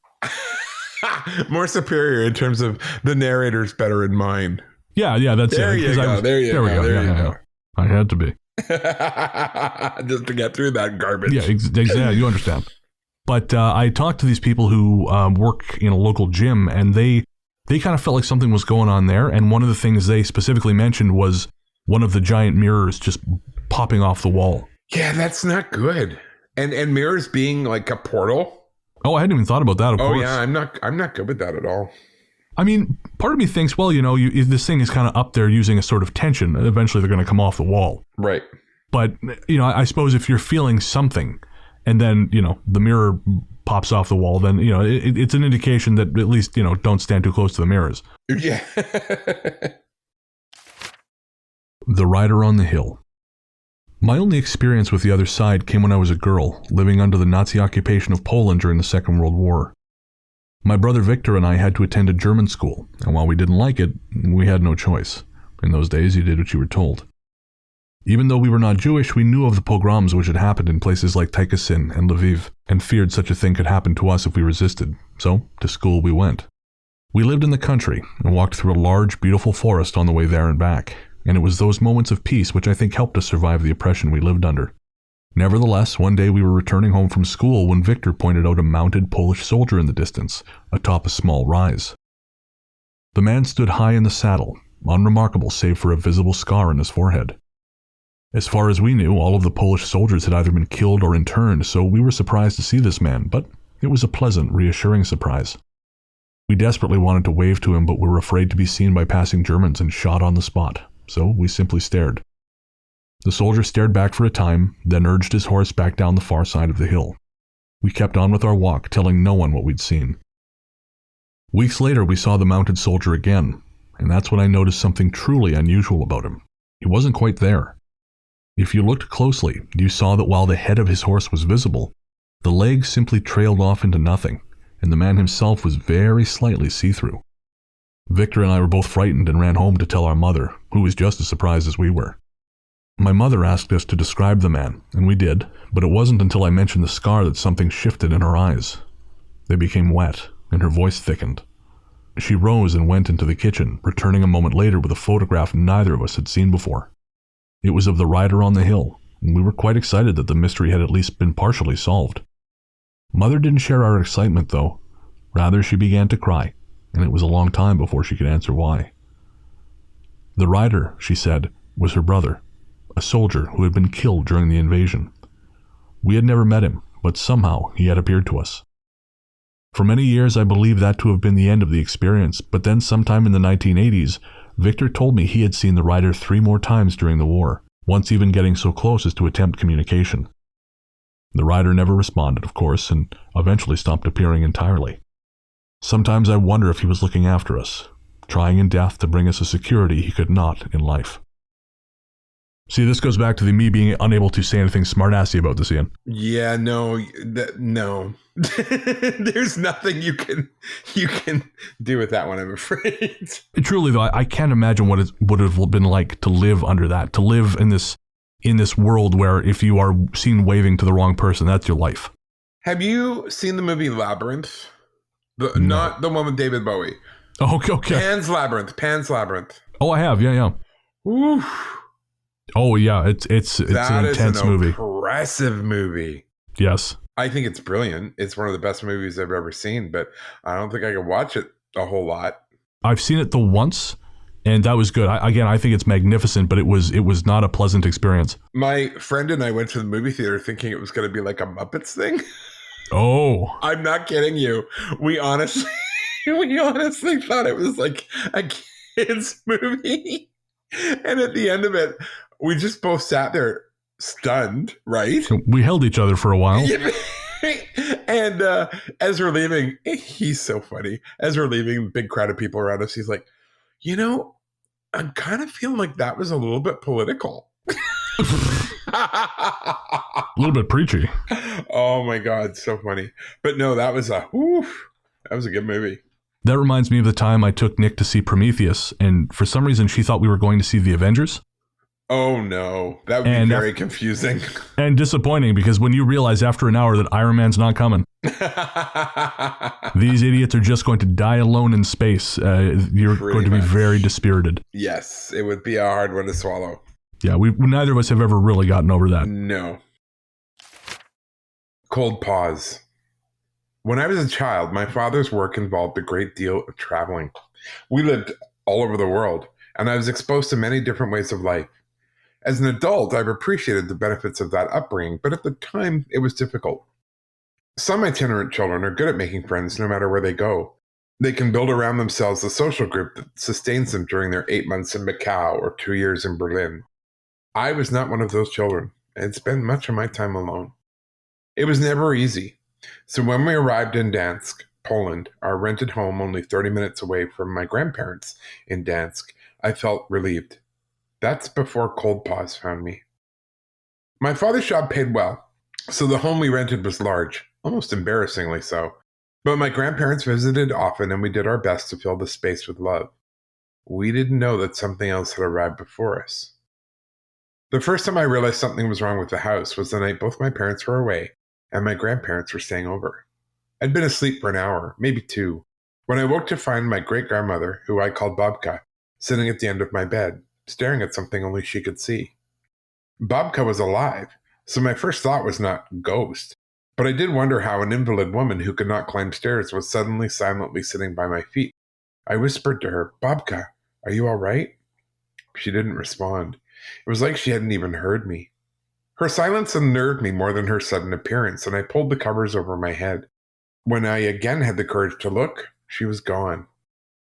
More superior in terms of the narrator's better in mind. Yeah, that's there it. You go, there you go. I had to be. Just to get through that garbage. Yeah, exactly. You understand. But I talked to these people who work in a local gym, and they kind of felt like something was going on there. And one of the things they specifically mentioned was one of the giant mirrors just popping off the wall. Yeah, that's not good. And mirrors being like a portal. Oh, I hadn't even thought about that, of course. Oh, yeah, I'm not good with that at all. I mean, part of me thinks, well, this thing is kind of up there using a sort of tension. Eventually, they're going to come off the wall. Right. But, I suppose if you're feeling something and then, the mirror pops off the wall, then, it's an indication that at least, don't stand too close to the mirrors. Yeah. The Rider on the Hill. My only experience with the other side came when I was a girl, living under the Nazi occupation of Poland during the Second World War. My brother Victor and I had to attend a German school, and while we didn't like it, we had no choice. In those days, you did what you were told. Even though we were not Jewish, we knew of the pogroms which had happened in places like Tykocin and Lviv, and feared such a thing could happen to us if we resisted, so to school we went. We lived in the country, and walked through a large, beautiful forest on the way there and back, and it was those moments of peace which I think helped us survive the oppression we lived under. Nevertheless, one day we were returning home from school when Victor pointed out a mounted Polish soldier in the distance, atop a small rise. The man stood high in the saddle, unremarkable save for a visible scar on his forehead. As far as we knew, all of the Polish soldiers had either been killed or interned, so we were surprised to see this man, but it was a pleasant, reassuring surprise. We desperately wanted to wave to him, but were afraid to be seen by passing Germans and shot on the spot, so we simply stared. The soldier stared back for a time, then urged his horse back down the far side of the hill. We kept on with our walk, telling no one what we'd seen. Weeks later, we saw the mounted soldier again, and that's when I noticed something truly unusual about him. He wasn't quite there. If you looked closely, you saw that while the head of his horse was visible, the legs simply trailed off into nothing, and the man himself was very slightly see-through. Victor and I were both frightened and ran home to tell our mother, who was just as surprised as we were. My mother asked us to describe the man, and we did, but it wasn't until I mentioned the scar that something shifted in her eyes. They became wet, and her voice thickened. She rose and went into the kitchen, returning a moment later with a photograph neither of us had seen before. It was of the rider on the hill, and we were quite excited that the mystery had at least been partially solved. Mother didn't share our excitement, though. Rather, she began to cry, and it was a long time before she could answer why. The rider, she said, was her brother, a soldier who had been killed during the invasion. We had never met him, but somehow he had appeared to us. For many years I believed that to have been the end of the experience, but then sometime in the 1980s, Victor told me he had seen the rider 3 more times during the war, once even getting so close as to attempt communication. The rider never responded, of course, and eventually stopped appearing entirely. Sometimes I wonder if he was looking after us, trying in death to bring us a security he could not in life. See, this goes back to me being unable to say anything smartassy about this, Ian. Yeah, no. There's nothing you can do with that one, I'm afraid. Truly, though, I can't imagine what it would have been like to live under that, to live in this world where if you are seen waving to the wrong person, that's your life. Have you seen the movie Labyrinth? No. Not the one with David Bowie. Oh, okay. Pan's Labyrinth. Oh, I have. Yeah. Oof. Oh, yeah. It's an intense movie. Impressive movie. Yes. I think it's brilliant. It's one of the best movies I've ever seen, but I don't think I can watch it a whole lot. I've seen it the once, and that was good. I think it's magnificent, but it was not a pleasant experience. My friend and I went to the movie theater thinking it was going to be like a Muppets thing. Oh. I'm not kidding you. We honestly thought it was like a kid's movie. And at the end of it, we just both sat there stunned, right? We held each other for a while. And as we're leaving, he's so funny. As we're leaving, big crowd of people around us, he's like, I'm kind of feeling like that was a little bit political. A little bit preachy. Oh my God, so funny. But no, that was a good movie. That reminds me of the time I took Nick to see Prometheus, and for some reason she thought we were going to see The Avengers. Oh no, that would be very confusing. And disappointing, because when you realize after an hour that Iron Man's not coming, these idiots are just going to die alone in space. You're going to be very dispirited. Yes, it would be a hard one to swallow. Yeah, neither of us have ever really gotten over that. No. Cold pause. When I was a child, my father's work involved a great deal of traveling. We lived all over the world, and I was exposed to many different ways of life. As an adult, I've appreciated the benefits of that upbringing, but at the time, it was difficult. Some itinerant children are good at making friends no matter where they go. They can build around themselves the social group that sustains them during their 8 months in Macau or 2 years in Berlin. I was not one of those children and spent much of my time alone. It was never easy. So when we arrived in Dansk, Poland, our rented home only 30 minutes away from my grandparents in Dansk, I felt relieved. That's before cold pause found me. My father's job paid well, so the home we rented was large, almost embarrassingly so. But my grandparents visited often, and we did our best to fill the space with love. We didn't know that something else had arrived before us. The first time I realized something was wrong with the house was the night both my parents were away and my grandparents were staying over. I'd been asleep for an hour, maybe 2, when I woke to find my great-grandmother, who I called Babka, sitting at the end of my bed, staring at something only she could see. Babka was alive, so my first thought was not ghost, but I did wonder how an invalid woman who could not climb stairs was suddenly silently sitting by my feet. I whispered to her, "Babka, are you all right?" She didn't respond. It was like she hadn't even heard me. Her silence unnerved me more than her sudden appearance, and I pulled the covers over my head. When I again had the courage to look, she was gone.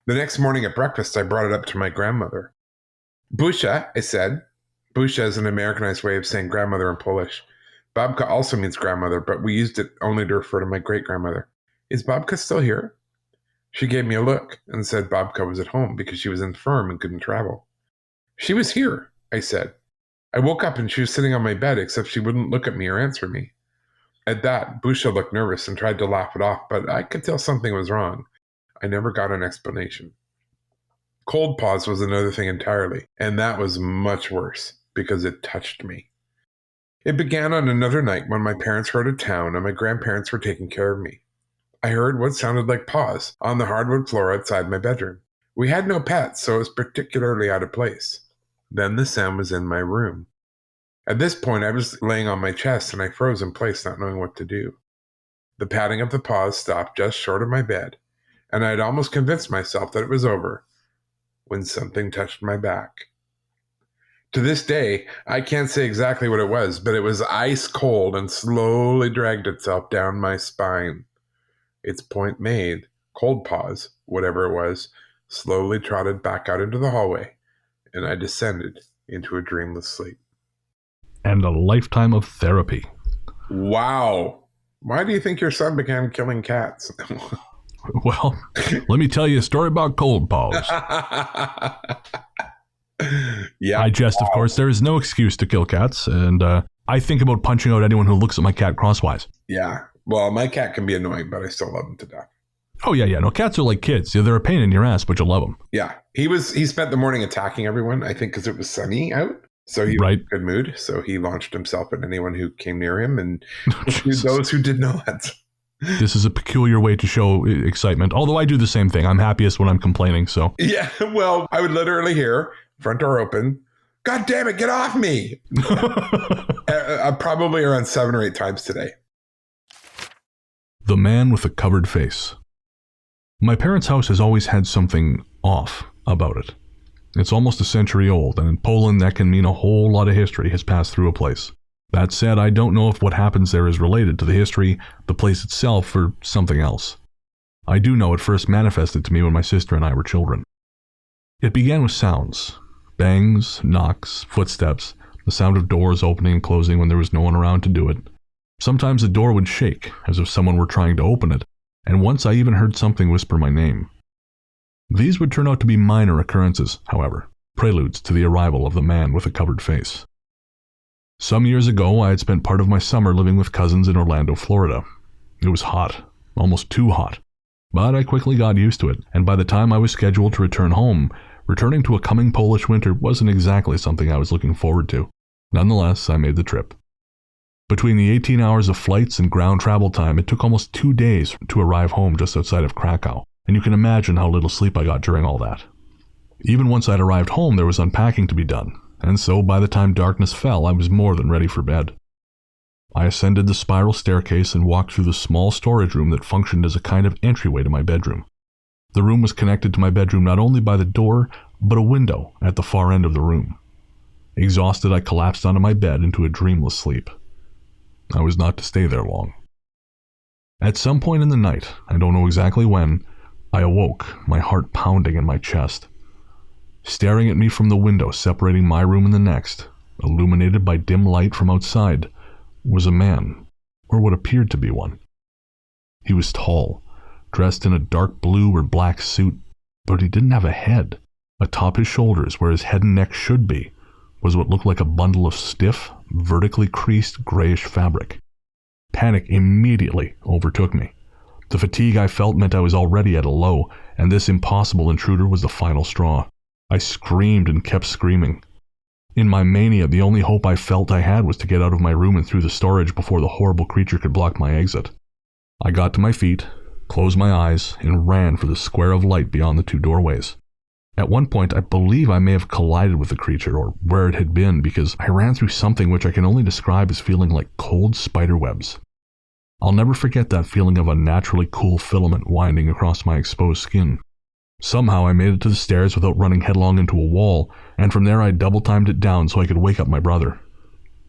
The next morning at breakfast, I brought it up to my grandmother. "Busha," I said. Busha is an Americanized way of saying grandmother in Polish. Babka also means grandmother, but we used it only to refer to my great-grandmother. "Is Babka still here?" She gave me a look and said Babka was at home because she was infirm and couldn't travel. "She was here," I said. I woke up and she was sitting on my bed, except she wouldn't look at me or answer me. At that, Busha looked nervous and tried to laugh it off, but I could tell something was wrong. I never got an explanation. Cold pause was another thing entirely, and that was much worse because it touched me. It began on another night when my parents were out of town and my grandparents were taking care of me. I heard what sounded like paws on the hardwood floor outside my bedroom. We had no pets, so it was particularly out of place. Then the sound was in my room. At this point, I was laying on my chest and I froze in place, not knowing what to do. The padding of the paws stopped just short of my bed, and I had almost convinced myself that it was over when something touched my back. To this day, I can't say exactly what it was, but it was ice cold and slowly dragged itself down my spine. Its point made, cold pause, whatever it was, slowly trotted back out into the hallway, and I descended into a dreamless sleep. And a lifetime of therapy. Wow. Why do you think your son began killing cats? Well, let me tell you a story about cold paws. Yeah. I jest, of course. There is no excuse to kill cats, and I think about punching out anyone who looks at my cat crosswise. Yeah. Well, my cat can be annoying, but I still love him to death. Oh, yeah. No, cats are like kids. They're a pain in your ass, but you love them. Yeah. He spent the morning attacking everyone, I think, because it was sunny out. So he was in a good mood. So he launched himself at anyone who came near him and those who did not. This is a peculiar way to show excitement. Although I do the same thing. I'm happiest when I'm complaining, so. Yeah, well, I would literally hear, front door open, God damn it, get off me! Probably around 7 or 8 times today. The man with the covered face. My parents' house has always had something off about it. It's almost a century old, and in Poland that can mean a whole lot of history has passed through a place. That said, I don't know if what happens there is related to the history, the place itself, or something else. I do know it first manifested to me when my sister and I were children. It began with sounds. Bangs, knocks, footsteps, the sound of doors opening and closing when there was no one around to do it. Sometimes the door would shake, as if someone were trying to open it, and once I even heard something whisper my name. These would turn out to be minor occurrences, however, preludes to the arrival of the man with a covered face. Some years ago, I had spent part of my summer living with cousins in Orlando, Florida. It was hot, almost too hot, but I quickly got used to it, and by the time I was scheduled to return home, returning to a coming Polish winter wasn't exactly something I was looking forward to. Nonetheless, I made the trip. Between the 18 hours of flights and ground travel time, it took almost 2 days to arrive home just outside of Krakow, and you can imagine how little sleep I got during all that. Even once I'd arrived home, there was unpacking to be done, and so by the time darkness fell, I was more than ready for bed. I ascended the spiral staircase and walked through the small storage room that functioned as a kind of entryway to my bedroom. The room was connected to my bedroom not only by the door, but a window at the far end of the room. Exhausted, I collapsed onto my bed into a dreamless sleep. I was not to stay there long. At some point in the night, I don't know exactly when, I awoke, my heart pounding in my chest. Staring at me from the window separating my room and the next, illuminated by dim light from outside, was a man, or what appeared to be one. He was tall, dressed in a dark blue or black suit, but he didn't have a head. Atop his shoulders, where his head and neck should be, was what looked like a bundle of stiff, vertically creased grayish fabric. Panic immediately overtook me. The fatigue I felt meant I was already at a low, and this impossible intruder was the final straw. I screamed and kept screaming. In my mania, the only hope I felt I had was to get out of my room and through the storage before the horrible creature could block my exit. I got to my feet, closed my eyes, and ran for the square of light beyond the 2 doorways. At one point, I believe I may have collided with the creature, or where it had been, because I ran through something which I can only describe as feeling like cold spider webs. I'll never forget that feeling of unnaturally cool filament winding across my exposed skin. Somehow I made it to the stairs without running headlong into a wall, and from there I double-timed it down so I could wake up my brother.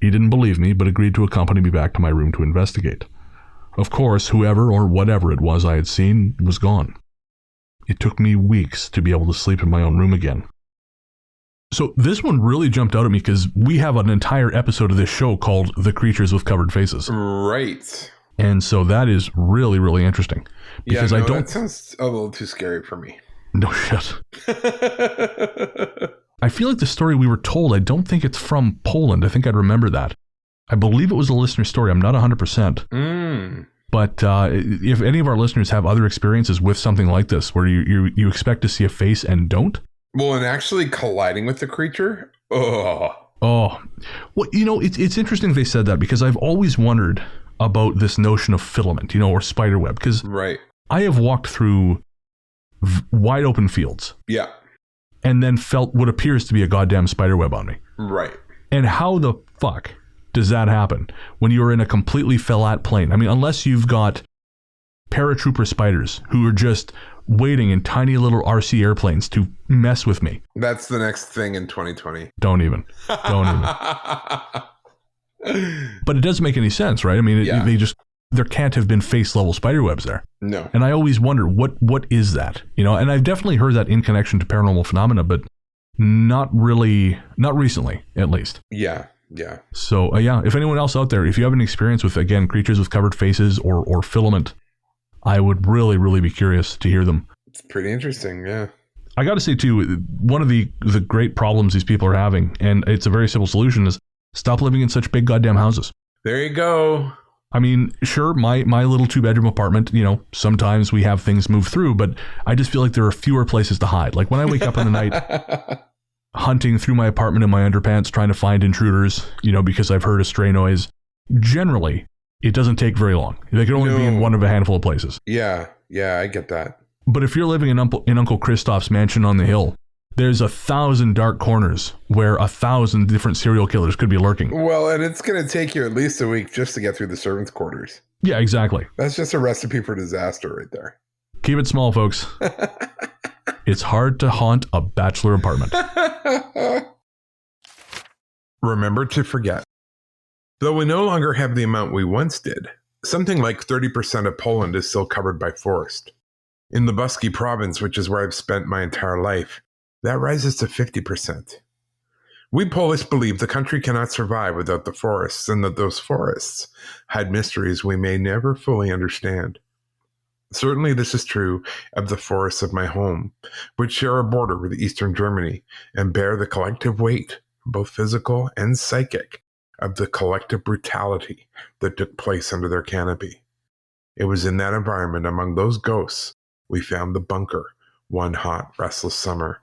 He didn't believe me, but agreed to accompany me back to my room to investigate. Of course, whoever or whatever it was I had seen was gone. It took me weeks to be able to sleep in my own room again. So this one really jumped out at me because we have an entire episode of this show called The Creatures with Covered Faces. Right. And so that is really, really interesting. Because I don't... that sounds a little too scary for me. No shit. I feel like the story we were told, I don't think it's from Poland. I think I'd remember that. I believe it was a listener story. I'm not 100%. But if any of our listeners have other experiences with something like this, where you expect to see a face and don't. Well, and actually colliding with the creature? Oh. Well, it's interesting they said that, because I've always wondered about this notion of filament, or spider web. Because I have walked through wide open fields. Yeah. And then felt what appears to be a goddamn spider web on me. Right. And how the fuck does that happen when you're in a completely flat plane? I mean, unless you've got paratrooper spiders who are just waiting in tiny little RC airplanes to mess with me. That's the next thing in 2020. Don't even. But it doesn't make any sense, right? I mean, there can't have been face level spider webs there. No. And I always wonder, what is that? And I've definitely heard that in connection to paranormal phenomena, but not recently, at least. Yeah. Yeah. So, if anyone else out there, if you have an experience with, again, creatures with covered faces or filament, I would really, really be curious to hear them. It's pretty interesting, yeah. I got to say, too, one of the great problems these people are having, and it's a very simple solution, is stop living in such big goddamn houses. There you go. I mean, sure, my little 2-bedroom apartment, sometimes we have things move through, but I just feel like there are fewer places to hide. Like when I wake up in the night hunting through my apartment in my underpants, trying to find intruders, because I've heard a stray noise, generally, it doesn't take very long. They can only be in one of a handful of places. Yeah, I get that. But if you're living in Uncle Christoph's mansion on the hill, there's 1,000 dark corners where 1,000 different serial killers could be lurking. Well, and it's going to take you at least a week just to get through the servants' quarters. Yeah, exactly. That's just a recipe for disaster right there. Keep it small, folks. It's hard to haunt a bachelor apartment. Remember to forget. Though we no longer have the amount we once did, something like 30% of Poland is still covered by forest. In the Busky province, which is where I've spent my entire life, that rises to 50%. We Polish believe the country cannot survive without the forests, and that those forests hide mysteries we may never fully understand. Certainly this is true of the forests of my home, which share a border with eastern Germany and bear the collective weight, both physical and psychic, of the collective brutality that took place under their canopy. It was in that environment, among those ghosts, we found the bunker one hot, restless summer.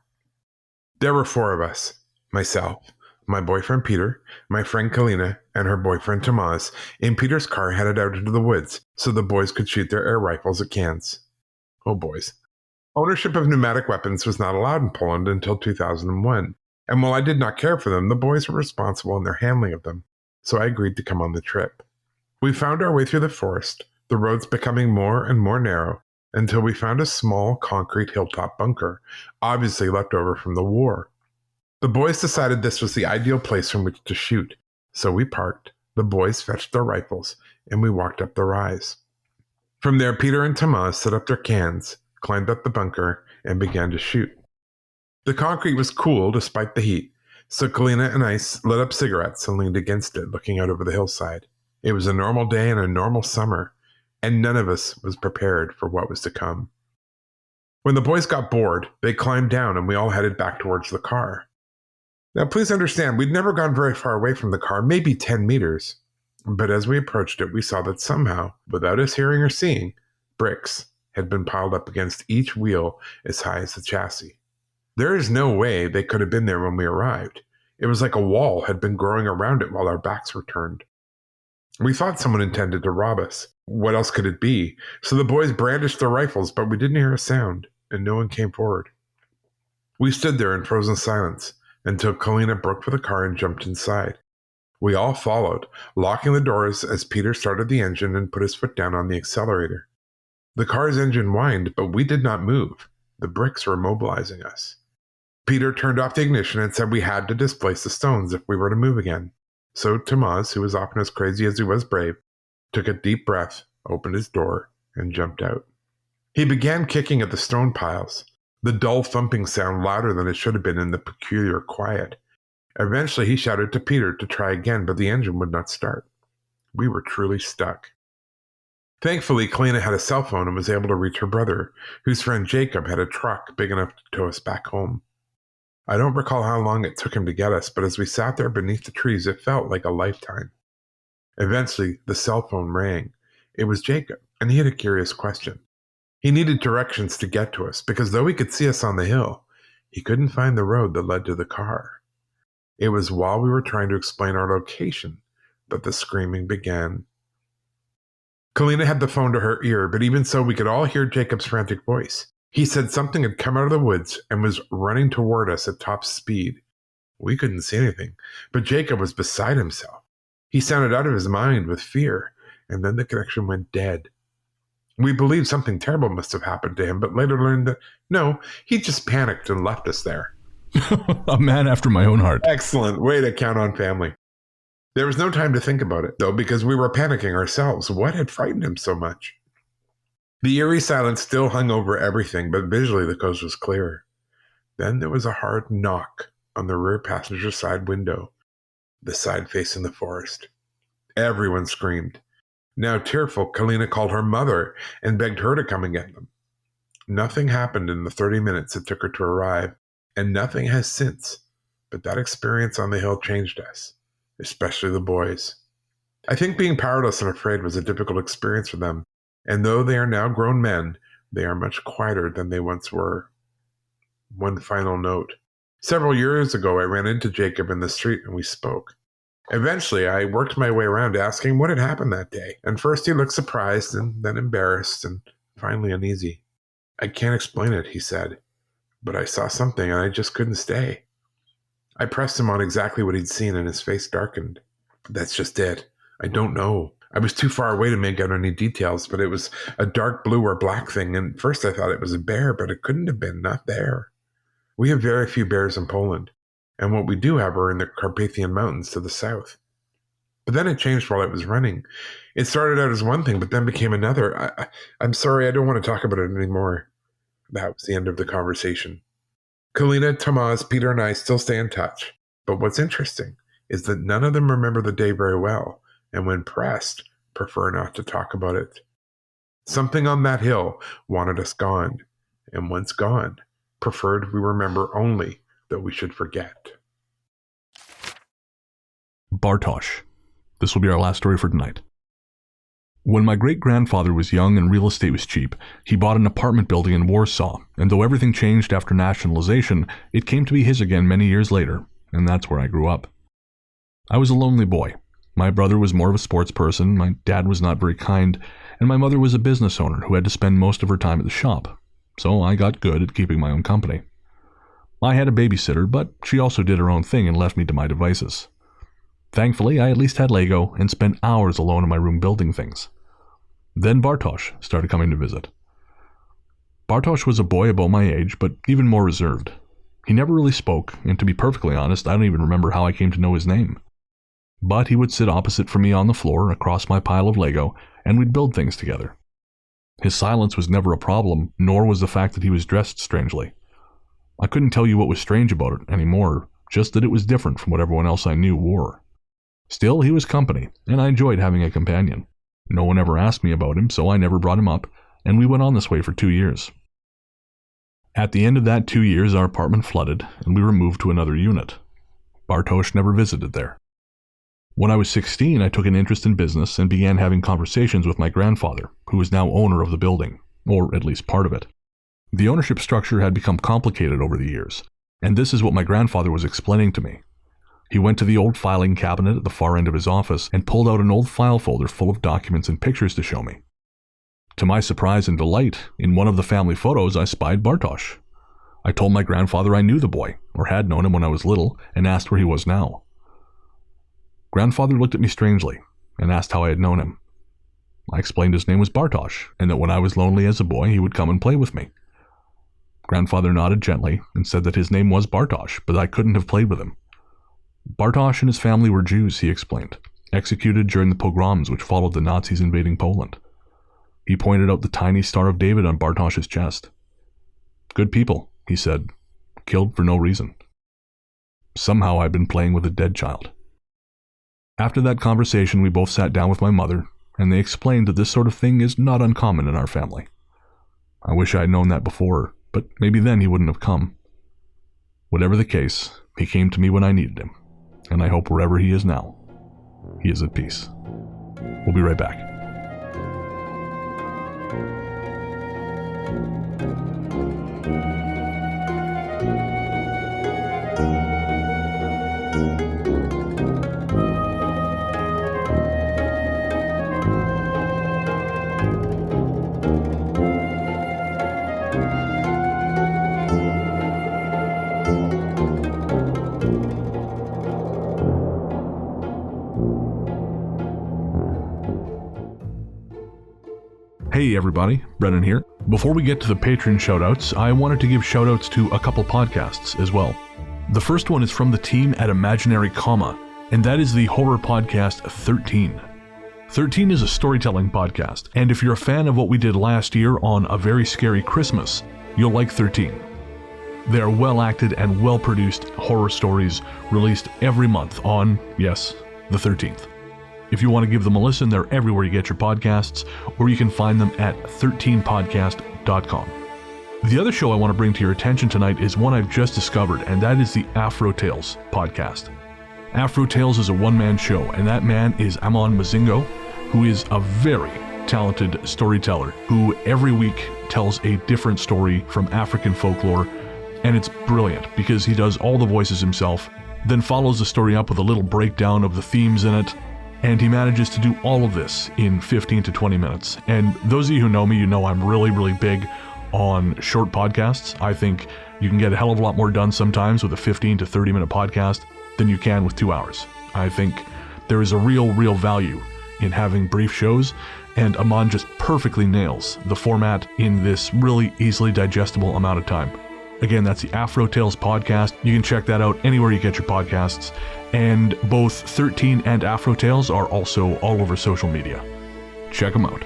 There were 4 of us, myself, my boyfriend Peter, my friend Kalina, and her boyfriend Tomas, in Peter's car headed out into the woods so the boys could shoot their air rifles at cans. Oh boys. Ownership of pneumatic weapons was not allowed in Poland until 2001, and while I did not care for them, the boys were responsible in their handling of them, so I agreed to come on the trip. We found our way through the forest, the roads becoming more and more narrow, until we found a small concrete hilltop bunker, obviously left over from the war. The boys decided this was the ideal place from which to shoot, so we parked, the boys fetched their rifles, and we walked up the rise. From there, Peter and Tomas set up their cans, climbed up the bunker, and began to shoot. The concrete was cool despite the heat, so Kalina and I lit up cigarettes and leaned against it, looking out over the hillside. It was a normal day and a normal summer, and none of us was prepared for what was to come. When the boys got bored, they climbed down and we all headed back towards the car. Now, please understand, we'd never gone very far away from the car, maybe 10 meters. But as we approached it, we saw that somehow, without us hearing or seeing, bricks had been piled up against each wheel as high as the chassis. There is no way they could have been there when we arrived. It was like a wall had been growing around it while our backs were turned. We thought someone intended to rob us. What else could it be? So the boys brandished their rifles, but we didn't hear a sound, and no one came forward. We stood there in frozen silence until Kalina broke for the car and jumped inside. We all followed, locking the doors as Peter started the engine and put his foot down on the accelerator. The car's engine whined, but we did not move. The bricks were immobilizing us. Peter turned off the ignition and said we had to displace the stones if we were to move again. So Tomas, who was often as crazy as he was brave, took a deep breath, opened his door, and jumped out. He began kicking at the stone piles, the dull thumping sound louder than it should have been in the peculiar quiet. Eventually he shouted to Peter to try again, but the engine would not start. We were truly stuck. Thankfully, Kalina had a cell phone and was able to reach her brother, whose friend Jacob had a truck big enough to tow us back home. I don't recall how long it took him to get us, but as we sat there beneath the trees, it felt like a lifetime. Eventually, the cell phone rang. It was Jacob, and he had a curious question. He needed directions to get to us, because though he could see us on the hill, he couldn't find the road that led to the car. It was while we were trying to explain our location that the screaming began. Kalina had the phone to her ear, but even so, we could all hear Jacob's frantic voice. He said something had come out of the woods and was running toward us at top speed. We couldn't see anything, but Jacob was beside himself. He sounded out of his mind with fear, and then the connection went dead. We believed something terrible must have happened to him, but later learned that, no, he just panicked and left us there. A man after my own heart. Excellent. Way to count on family. There was no time to think about it, though, because we were panicking ourselves. What had frightened him so much? The eerie silence still hung over everything, but visually the coast was clear. Then there was a hard knock on the rear passenger side window, the side facing the forest. Everyone screamed. Now tearful, Kalina called her mother and begged her to come and get them. Nothing happened in the 30 minutes it took her to arrive, and nothing has since. But that experience on the hill changed us, especially the boys. I think being powerless and afraid was a difficult experience for them, and though they are now grown men, they are much quieter than they once were. One final note. Several years ago, I ran into Jacob in the street and we spoke. Eventually, I worked my way around asking what had happened that day, and first he looked surprised and then embarrassed and finally uneasy. I can't explain it, he said, but I saw something and I just couldn't stay. I pressed him on exactly what he'd seen and his face darkened. That's just it. I don't know. I was too far away to make out any details, but it was a dark blue or black thing, and first I thought it was a bear, but it couldn't have been, not there. We have very few bears in Poland, and what we do have are in the Carpathian Mountains to the south. But then it changed while I was running. It started out as one thing, but then became another. I'm sorry, I don't want to talk about it anymore. That was the end of the conversation. Kalina, Tomas, Peter, and I still stay in touch, but what's interesting is that none of them remember the day very well, and when pressed, prefer not to talk about it. Something on that hill wanted us gone, and once gone, preferred we remember only that we should forget. Bartosz. This will be our last story for tonight. When my great-grandfather was young and real estate was cheap, he bought an apartment building in Warsaw, and though everything changed after nationalization, it came to be his again many years later, and that's where I grew up. I was a lonely boy. My brother was more of a sports person, my dad was not very kind, and my mother was a business owner who had to spend most of her time at the shop, so I got good at keeping my own company. I had a babysitter, but she also did her own thing and left me to my devices. Thankfully, I at least had Lego and spent hours alone in my room building things. Then Bartosz started coming to visit. Bartosz was a boy about my age, but even more reserved. He never really spoke, and to be perfectly honest, I don't even remember how I came to know his name. But he would sit opposite from me on the floor across my pile of Lego, and we'd build things together. His silence was never a problem, nor was the fact that he was dressed strangely. I couldn't tell you what was strange about it anymore, just that it was different from what everyone else I knew wore. Still, he was company, and I enjoyed having a companion. No one ever asked me about him, so I never brought him up, and we went on this way for 2 years. At the end of that 2 years, our apartment flooded, and we were moved to another unit. Bartosz never visited there. When I was 16, I took an interest in business and began having conversations with my grandfather, who is now owner of the building, or at least part of it. The ownership structure had become complicated over the years, and this is what my grandfather was explaining to me. He went to the old filing cabinet at the far end of his office and pulled out an old file folder full of documents and pictures to show me. To my surprise and delight, in one of the family photos I spied Bartosz. I told my grandfather I knew the boy, or had known him when I was little, and asked where he was now. Grandfather looked at me strangely and asked how I had known him. I explained his name was Bartosz, and that when I was lonely as a boy he would come and play with me. Grandfather nodded gently and said that his name was Bartosz, but I couldn't have played with him. Bartosz and his family were Jews, he explained, executed during the pogroms which followed the Nazis invading Poland. He pointed out the tiny Star of David on Bartosz's chest. Good people, he said, killed for no reason. Somehow I'd been playing with a dead child. After that conversation, we both sat down with my mother, and they explained that this sort of thing is not uncommon in our family. I wish I had known that before, but maybe then he wouldn't have come. Whatever the case, he came to me when I needed him, and I hope wherever he is now, he is at peace. We'll be right back. Hey everybody, Brennan here. Before we get to the patron shoutouts, I wanted to give shoutouts to a couple podcasts as well. The first one is from the team at Imaginary Comma, and that is the horror podcast 13. 13 is a storytelling podcast, and if you're a fan of what we did last year on A Very Scary Christmas, you'll like 13. They are well-acted and well-produced horror stories released every month on, yes, the 13th. If you want to give them a listen, they're everywhere you get your podcasts, or you can find them at 13podcast.com. The other show I want to bring to your attention tonight is one I've just discovered, and that is the Afro Tales podcast. Afro Tales is a one-man show, and that man is Amon Mazingo, who is a very talented storyteller who every week tells a different story from African folklore, and it's brilliant because he does all the voices himself, then follows the story up with a little breakdown of the themes in it, and he manages to do all of this in 15 to 20 minutes. And those of you who know me, you know I'm really, really big on short podcasts. I think you can get a hell of a lot more done sometimes with a 15 to 30 minute podcast than you can with 2 hours. I think there is a real value in having brief shows, and Amon just perfectly nails the format in this really easily digestible amount of time. Again, that's the Afro Tales podcast. You can check that out anywhere you get your podcasts, and both 13 and Afro Tales are also all over social media. Check them out.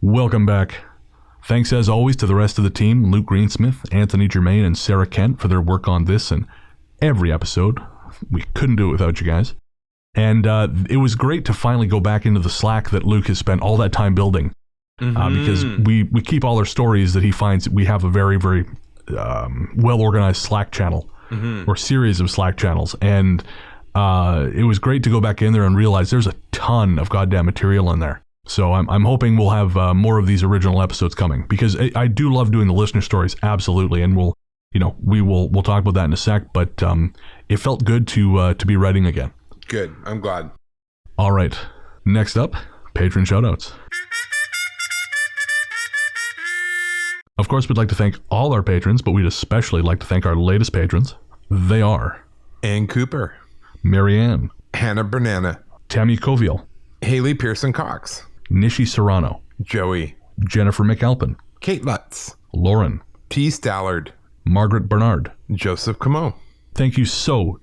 Welcome back. Thanks as always to the rest of the team, Luke Greensmith, Anthony Germaine, and Sarah Kent for their work on this and every episode. We couldn't do it without you guys. And it was great to finally go back into the Slack that Luke has spent all that time building. Because we keep all our stories that he finds. We have a very, very well-organized Slack channel or series of Slack channels. And it was great to go back in there and realize there's a ton of goddamn material in there. So I'm hoping we'll have more of these original episodes coming, because I do love doing the listener stories, absolutely. And we'll talk about that in a sec. But it felt good to be writing again. Good. I'm glad. All right. Next up, patron shoutouts. Of course, we'd like to thank all our patrons, but we'd especially like to thank our latest patrons. They are Ann Cooper, Marianne, Hannah Banana, Tammy Coviel, Haley Pearson Cox, Nishi Serrano, Joey, Jennifer McAlpin, Kate Lutz, Lauren, T. Stallard, Margaret Bernard, Joseph Camo. Thank you so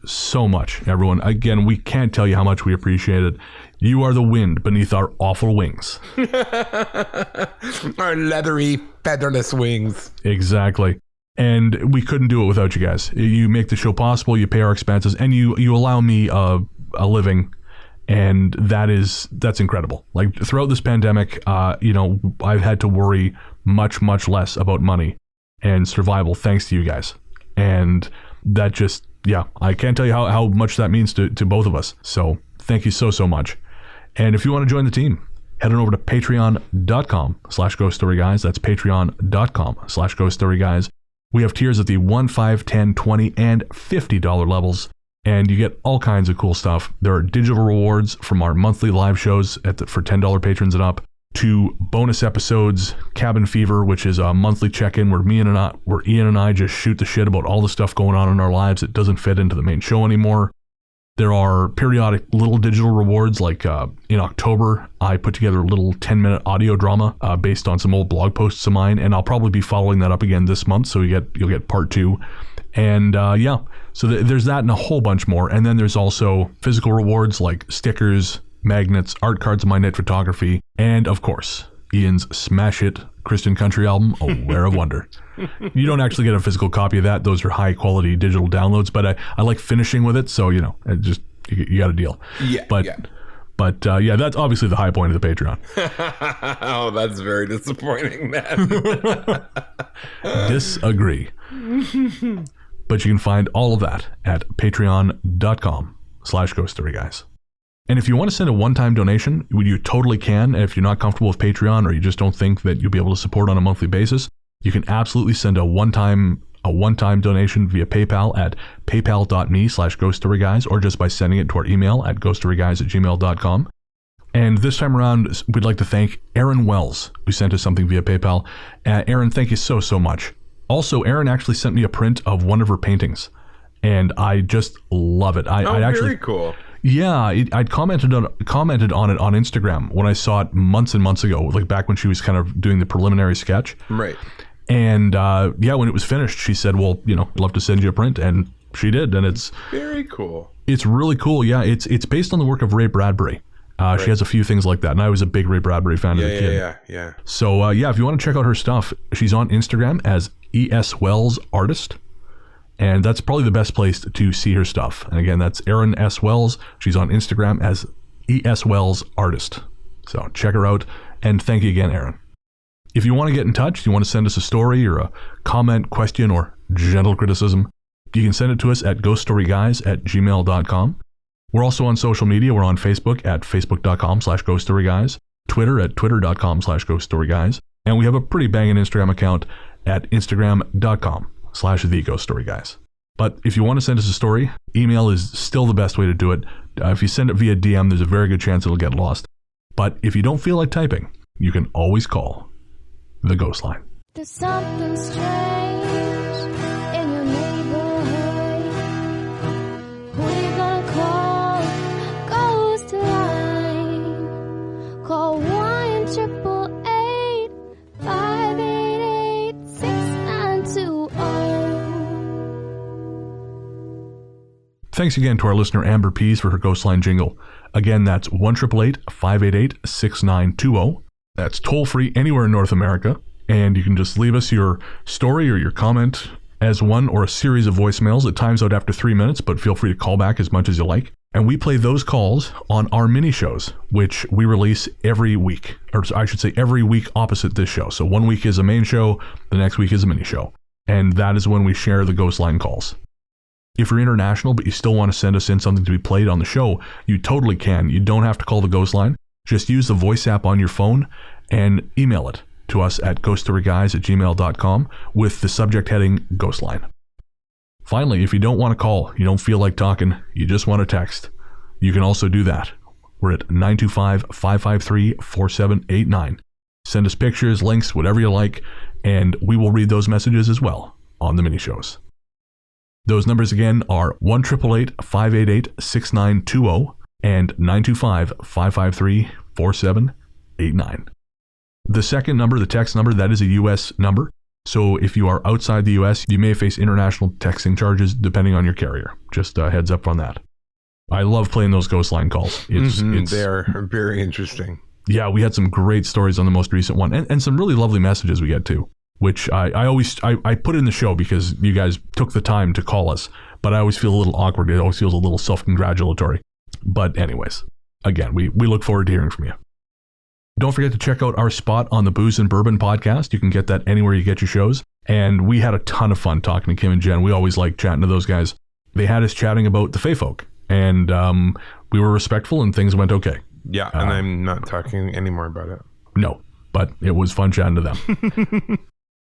much, everyone. Again, we can't tell you how much we appreciate it. You are the wind beneath our awful wings. Our leathery, featherless wings. Exactly. And we couldn't do it without you guys. You make the show possible, you pay our expenses, and you allow me a living, and that's incredible. Like, throughout this pandemic, I've had to worry much less about money and survival thanks to you guys. And that just, I can't tell you how much that means to both of us. So thank you so much. And if you want to join the team, head on over to patreon.com/ghoststoryguys. That's patreon.com/ghoststoryguys. We have tiers at the $1, $5, $10, $20, and $50 levels, and you get all kinds of cool stuff. There are digital rewards from our monthly live shows for $10 patrons and up, to bonus episodes, Cabin Fever, which is a monthly check-in where Ian and I just shoot the shit about all the stuff going on in our lives that doesn't fit into the main show anymore. There are periodic little digital rewards, like in October, I put together a little 10-minute audio drama based on some old blog posts of mine, and I'll probably be following that up again this month, so you'll get part 2. And so there's that and a whole bunch more. And then there's also physical rewards like stickers, magnets, art cards of my knit photography, and of course, Ian's smash hit Christian country album, Aware of Wonder. You don't actually get a physical copy of that. Those are high quality digital downloads, but I like finishing with it, so you got a deal. But that's obviously the high point of the Patreon. Oh, that's very disappointing, man. Disagree. But you can find all of that at patreon.com/ghoststoryguys. And if you want to send a one-time donation, you totally can. And if you're not comfortable with Patreon, or you just don't think that you'll be able to support on a monthly basis, you can absolutely send a one-time donation via PayPal at paypal.me/ghoststoryguys, or just by sending it to our email at ghoststoryguys@gmail.com. And this time around, we'd like to thank Aaron Wells, who sent us something via PayPal. Aaron, thank you so much. Also, Aaron actually sent me a print of one of her paintings, and I just love it. Very cool. Yeah, I'd commented on it on Instagram when I saw it months and months ago, like back when she was kind of doing the preliminary sketch. Right. And when it was finished, she said, well, I'd love to send you a print, and she did, and it's very cool. It's really cool. Yeah, it's based on the work of Ray Bradbury. Right. She has a few things like that, and I was a big Ray Bradbury fan as a kid. Yeah. So if you want to check out her stuff, she's on Instagram as ES Wells Artist. And that's probably the best place to see her stuff. And again, that's Erin S. Wells. She's on Instagram as ES Wells Artist. So check her out. And thank you again, Erin. If you want to get in touch, you want to send us a story or a comment, question, or gentle criticism, you can send it to us at ghoststoryguys@gmail.com. We're also on social media. We're on Facebook at facebook.com/ghoststoryguys, Twitter at twitter.com/ghoststoryguys, and we have a pretty banging Instagram account at instagram.com/theghoststoryguys. But if you want to send us a story, email is still the best way to do it. If you send it via DM, there's a very good chance it'll get lost. But if you don't feel like typing, you can always call the Ghost Line. There's something strange in your neighborhood. Who you gonna call? Ghost line. Call 1-888-588-6920. Thanks again to our listener Amber Pease for her Ghost Line jingle. Again, that's 1-888-588-6920. That's toll-free anywhere in North America. And you can just leave us your story or your comment as one or a series of voicemails. It times out after 3 minutes, but feel free to call back as much as you like. And we play those calls on our mini shows, which we release every week. Or I should say every week opposite this show. So 1 week is a main show, the next week is a mini show. And that is when we share the Ghost Line calls. If you're international, but you still want to send us in something to be played on the show, you totally can. You don't have to call the Ghost Line. Just use the voice app on your phone and email it to us at ghoststoryguys@gmail.com with the subject heading Ghost Line. Finally, if you don't want to call, you don't feel like talking, you just want to text, you can also do that. We're at 925-553-4789. Send us pictures, links, whatever you like, and we will read those messages as well on the mini shows. Those numbers again are 1-888-588-6920 and 925-553-4789. The second number, the text number, that is a U.S. number. So if you are outside the U.S., you may face international texting charges depending on your carrier. Just a heads up on that. I love playing those Ghost Line calls. They're very interesting. Yeah, we had some great stories on the most recent one, and some really lovely messages we get too, which I always put in the show because you guys took the time to call us, but I always feel a little awkward. It always feels a little self-congratulatory. But anyways, again, we look forward to hearing from you. Don't forget to check out our spot on the Booze and Bourbon podcast. You can get that anywhere you get your shows. And we had a ton of fun talking to Kim and Jen. We always like chatting to those guys. They had us chatting about the Fae folk. And we were respectful and things went okay. Yeah, and I'm not talking anymore about it. No, but it was fun chatting to them.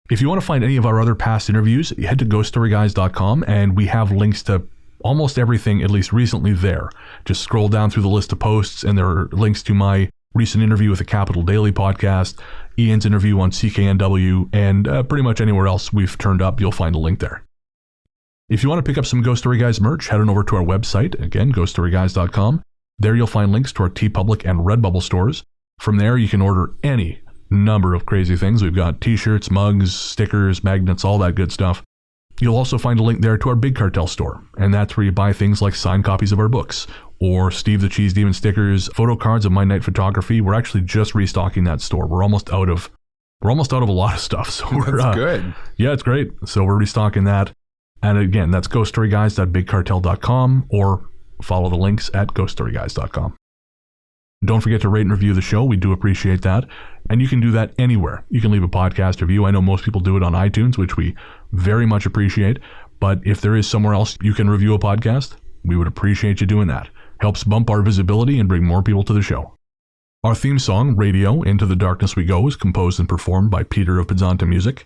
If you want to find any of our other past interviews, head to ghoststoryguys.com and we have links to almost everything, at least recently there. Just scroll down through the list of posts and there are links to my recent interview with the Capital Daily podcast, Ian's interview on CKNW, and pretty much anywhere else we've turned up, you'll find a link there. If you want to pick up some Ghost Story Guys merch, head on over to our website, again, ghoststoryguys.com. There you'll find links to our TeePublic and Redbubble stores. From there, you can order any number of crazy things. We've got t-shirts, mugs, stickers, magnets, all that good stuff. You'll also find a link there to our Big Cartel store, and that's where you buy things like signed copies of our books, or Steve the Cheese Demon stickers, photo cards of my night photography. We're actually just restocking that store. We're almost out of a lot of stuff. So that's good. Yeah, it's great. So we're restocking that. And again, that's ghoststoryguys.bigcartel.com or follow the links at ghoststoryguys.com. Don't forget to rate and review the show. We do appreciate that. And you can do that anywhere. You can leave a podcast review. I know most people do it on iTunes, which we very much appreciate. But if there is somewhere else you can review a podcast, we would appreciate you doing that. Helps bump our visibility and bring more people to the show. Our theme song, Radio, Into the Darkness We Go, is composed and performed by Peter of Podzontommusic.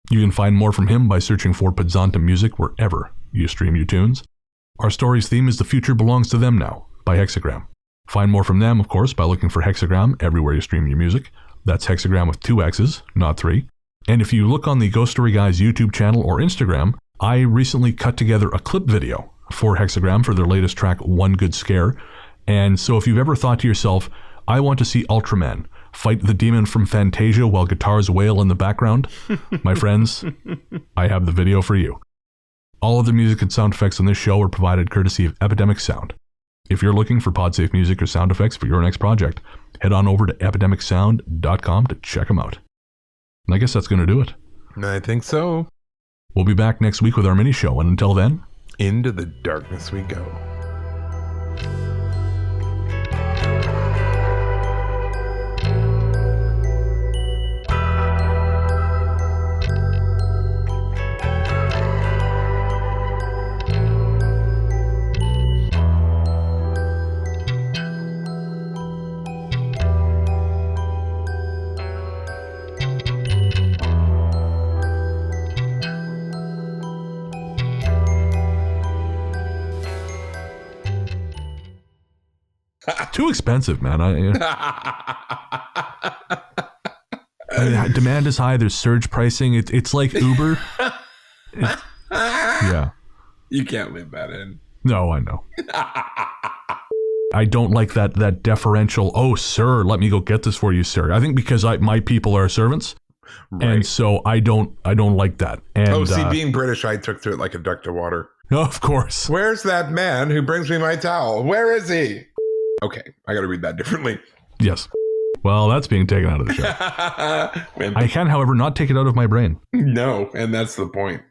You can find more from him by searching for Podzontommusic wherever you stream your tunes. Our story's theme is The Future Belongs to Them Now by Hexxagram. Find more from them, of course, by looking for Hexxagram everywhere you stream your music. That's Hexxagram with 2 X's, not 3. And if you look on the Ghost Story Guys YouTube channel or Instagram, I recently cut together a clip video for Hexxagram for their latest track, One Good Scare. And so if you've ever thought to yourself, I want to see Ultraman fight the demon from Fantasia while guitars wail in the background, my friends, I have the video for you. All of the music and sound effects on this show are provided courtesy of Epidemic Sound. If you're looking for PodSafe music or sound effects for your next project, head on over to epidemicsound.com to check them out. And I guess that's going to do it. I think so. We'll be back next week with our mini show, and until then, into the darkness we go. Too expensive, man. Demand is high. There's surge pricing. It's like Uber. Yeah. You can't leave that in. No, I know. I don't like that deferential, oh, sir, let me go get this for you, sir. I think because my people are servants. Right. And so I don't like that. And, being British, I took to it like a duck to water. Of course. Where's that man who brings me my towel? Where is he? Okay, I got to read that differently. Yes. Well, that's being taken out of the show. I can, however, not take it out of my brain. No, and that's the point.